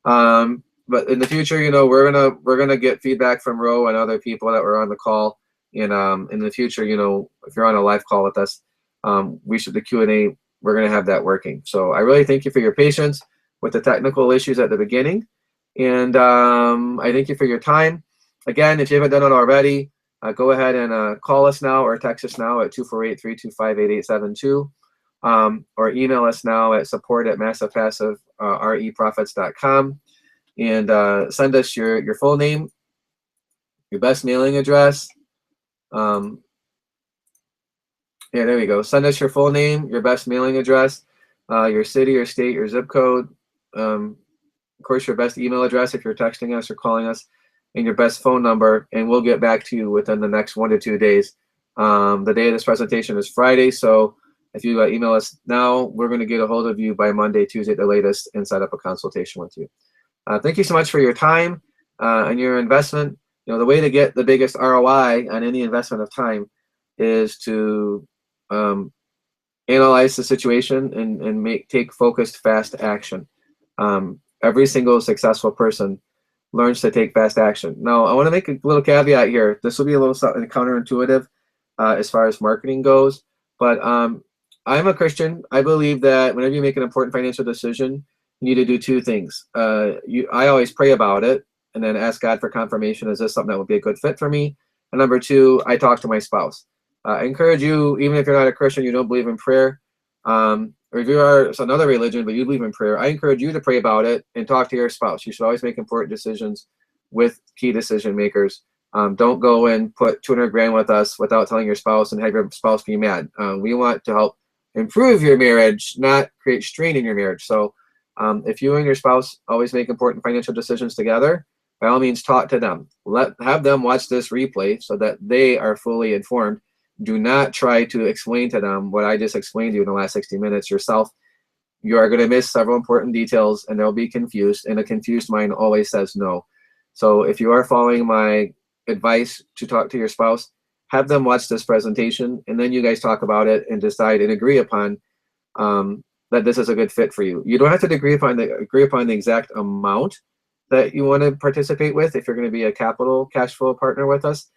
But in the future, we're gonna get feedback from Ro and other people that were on the call. And in the future, if you're on a live call with us, the Q&A, we're gonna have that working. So I really thank you for your patience with the technical issues at the beginning. And I thank you for your time. Again, if you haven't done it already, go ahead and call us now or text us now at 248-325-8872, or email us now at support@massivepassivereprofits.com, and send us your full name, your best mailing address. Yeah, there we go. Send us your full name, your best mailing address, your city or state, your zip code, of course, your best email address if you're texting us or calling us, and your best phone number, and we'll get back to you within the next 1 to 2 days. The day of this presentation is Friday, so if you email us now, we're going to get a hold of you by Monday, Tuesday at the latest, and set up a consultation with you. Thank you so much for your time and your investment. The way to get the biggest ROI on any investment of time is to analyze the situation and take focused, fast action. Every single successful person learns to take fast action. Now, I want to make a little caveat here. This will be a little counterintuitive as far as marketing goes, but I'm a Christian. I believe that whenever you make an important financial decision, you need to do two things. I always pray about it and then ask God for confirmation. Is this something that would be a good fit for me? And number two, I talk to my spouse. I encourage you, even if you're not a Christian, you don't believe in prayer, or if you are another religion but you believe in prayer, I encourage you to pray about it and talk to your spouse. You should always make important decisions with key decision makers. Don't go and put 200 grand with us without telling your spouse and have your spouse be mad. We want to help improve your marriage, not create strain in your marriage. So if you and your spouse always make important financial decisions together, by all means, talk to them. Have them watch this replay so that they are fully informed. Do not try to explain to them what I just explained to you in the last 60 minutes yourself. You are going to miss several important details and they'll be confused, and a confused mind always says no. So if you are following my advice to talk to your spouse, have them watch this presentation, and then you guys talk about it and decide and agree upon that this is a good fit for you. You don't have to agree upon the exact amount that you want to participate with if you're going to be a capital cash flow partner with us.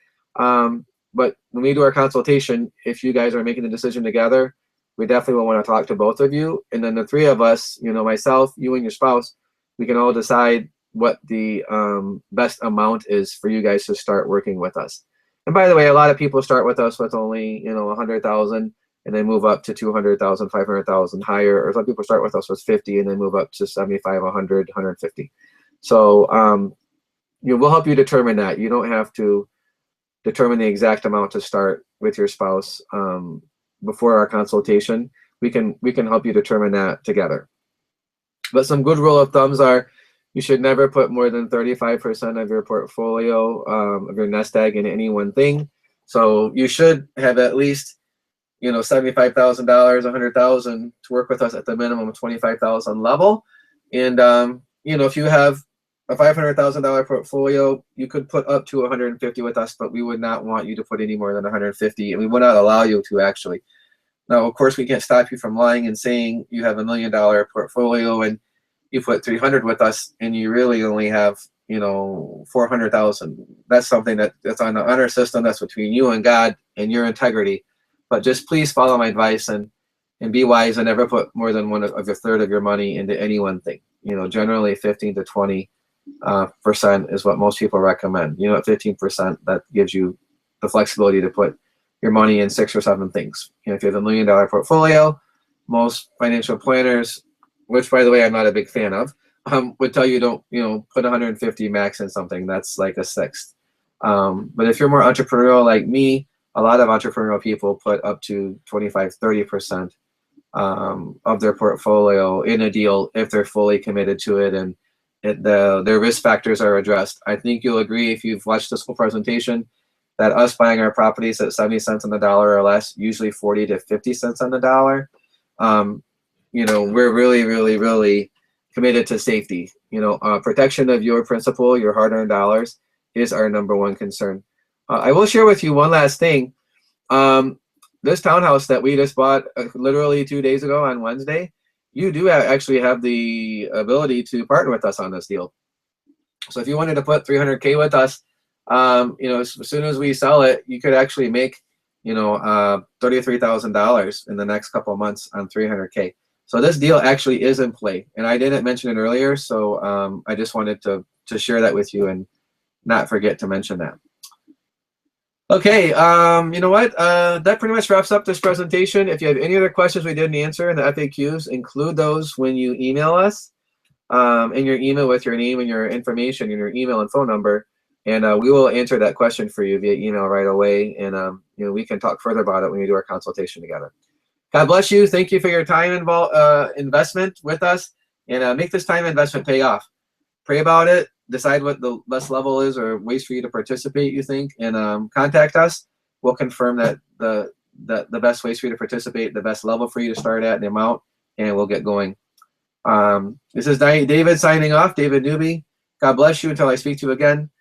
But when we do our consultation, if you guys are making the decision together, we definitely will want to talk to both of you. And then the three of us, myself, you and your spouse, we can all decide what the best amount is for you guys to start working with us. And by the way, a lot of people start with us with only, 100,000 and they move up to 200,000, 500,000 higher, or some people start with us with 50 and then move up to 75, 100, 150. So we'll help you determine that. You don't have to determine the exact amount to start with your spouse before our consultation. We can help you determine that together. But some good rule of thumbs are you should never put more than 35% of your portfolio of your nest egg in any one thing. So you should have at least $75,000, $100,000 to work with us at the minimum $25,000 level. And if you have a $500,000 portfolio, you could put up to 150 with us, but we would not want you to put any more than 150, and we would not allow you to actually. Now, of course, we can't stop you from lying and saying you have $1 million portfolio and you put 300 with us, and you really only have 400,000. That's something that's on the honor system. That's between you and God and your integrity. But just please follow my advice and be wise and never put more than a third of your money into any one thing. Generally 15 to 20 percent is what most people recommend. At 15%, that gives you the flexibility to put your money in 6 or 7 things. If you have $1 million portfolio, most financial planners, which by the way I'm not a big fan of, would tell you don't put 150 max in something. That's like a sixth. But if you're more entrepreneurial like me, a lot of entrepreneurial people put up to 25, 30% of their portfolio in a deal if they're fully committed to it and their risk factors are addressed. I think you'll agree if you've watched this whole presentation that us buying our properties at 70 cents on the dollar or less, usually 40 to 50 cents on the dollar, we're really, really, really committed to safety. Protection of your principal, your hard-earned dollars, is our #1 concern. I will share with you one last thing. This townhouse that we just bought literally 2 days ago on Wednesday, you do actually have the ability to partner with us on this deal. So if you wanted to put $300K with us, as soon as we sell it, you could actually make, $33,000 in the next couple of months on $300K. So this deal actually is in play, and I didn't mention it earlier, so I just wanted to share that with you and not forget to mention that. Okay, you know what? That pretty much wraps up this presentation. If you have any other questions we didn't answer in the FAQs, include those when you email us in your email with your name and your information and your email and phone number, and we will answer that question for you via email right away, and we can talk further about it when we do our consultation together. God bless you. Thank you for your time investment with us, and make this time investment pay off. Pray about it. Decide what the best level is or ways for you to participate, you think, and contact us. We'll confirm that the best ways for you to participate, the best level for you to start at, the amount, and we'll get going. This is David signing off, David Newby. God bless you until I speak to you again.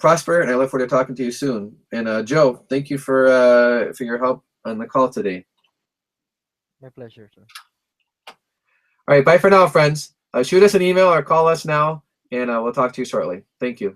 Prosper, and I look forward to talking to you soon. And Joe, thank you for your help on the call today. My pleasure, sir. All right, bye for now, friends. Shoot us an email or call us now, and we'll talk to you shortly. Thank you.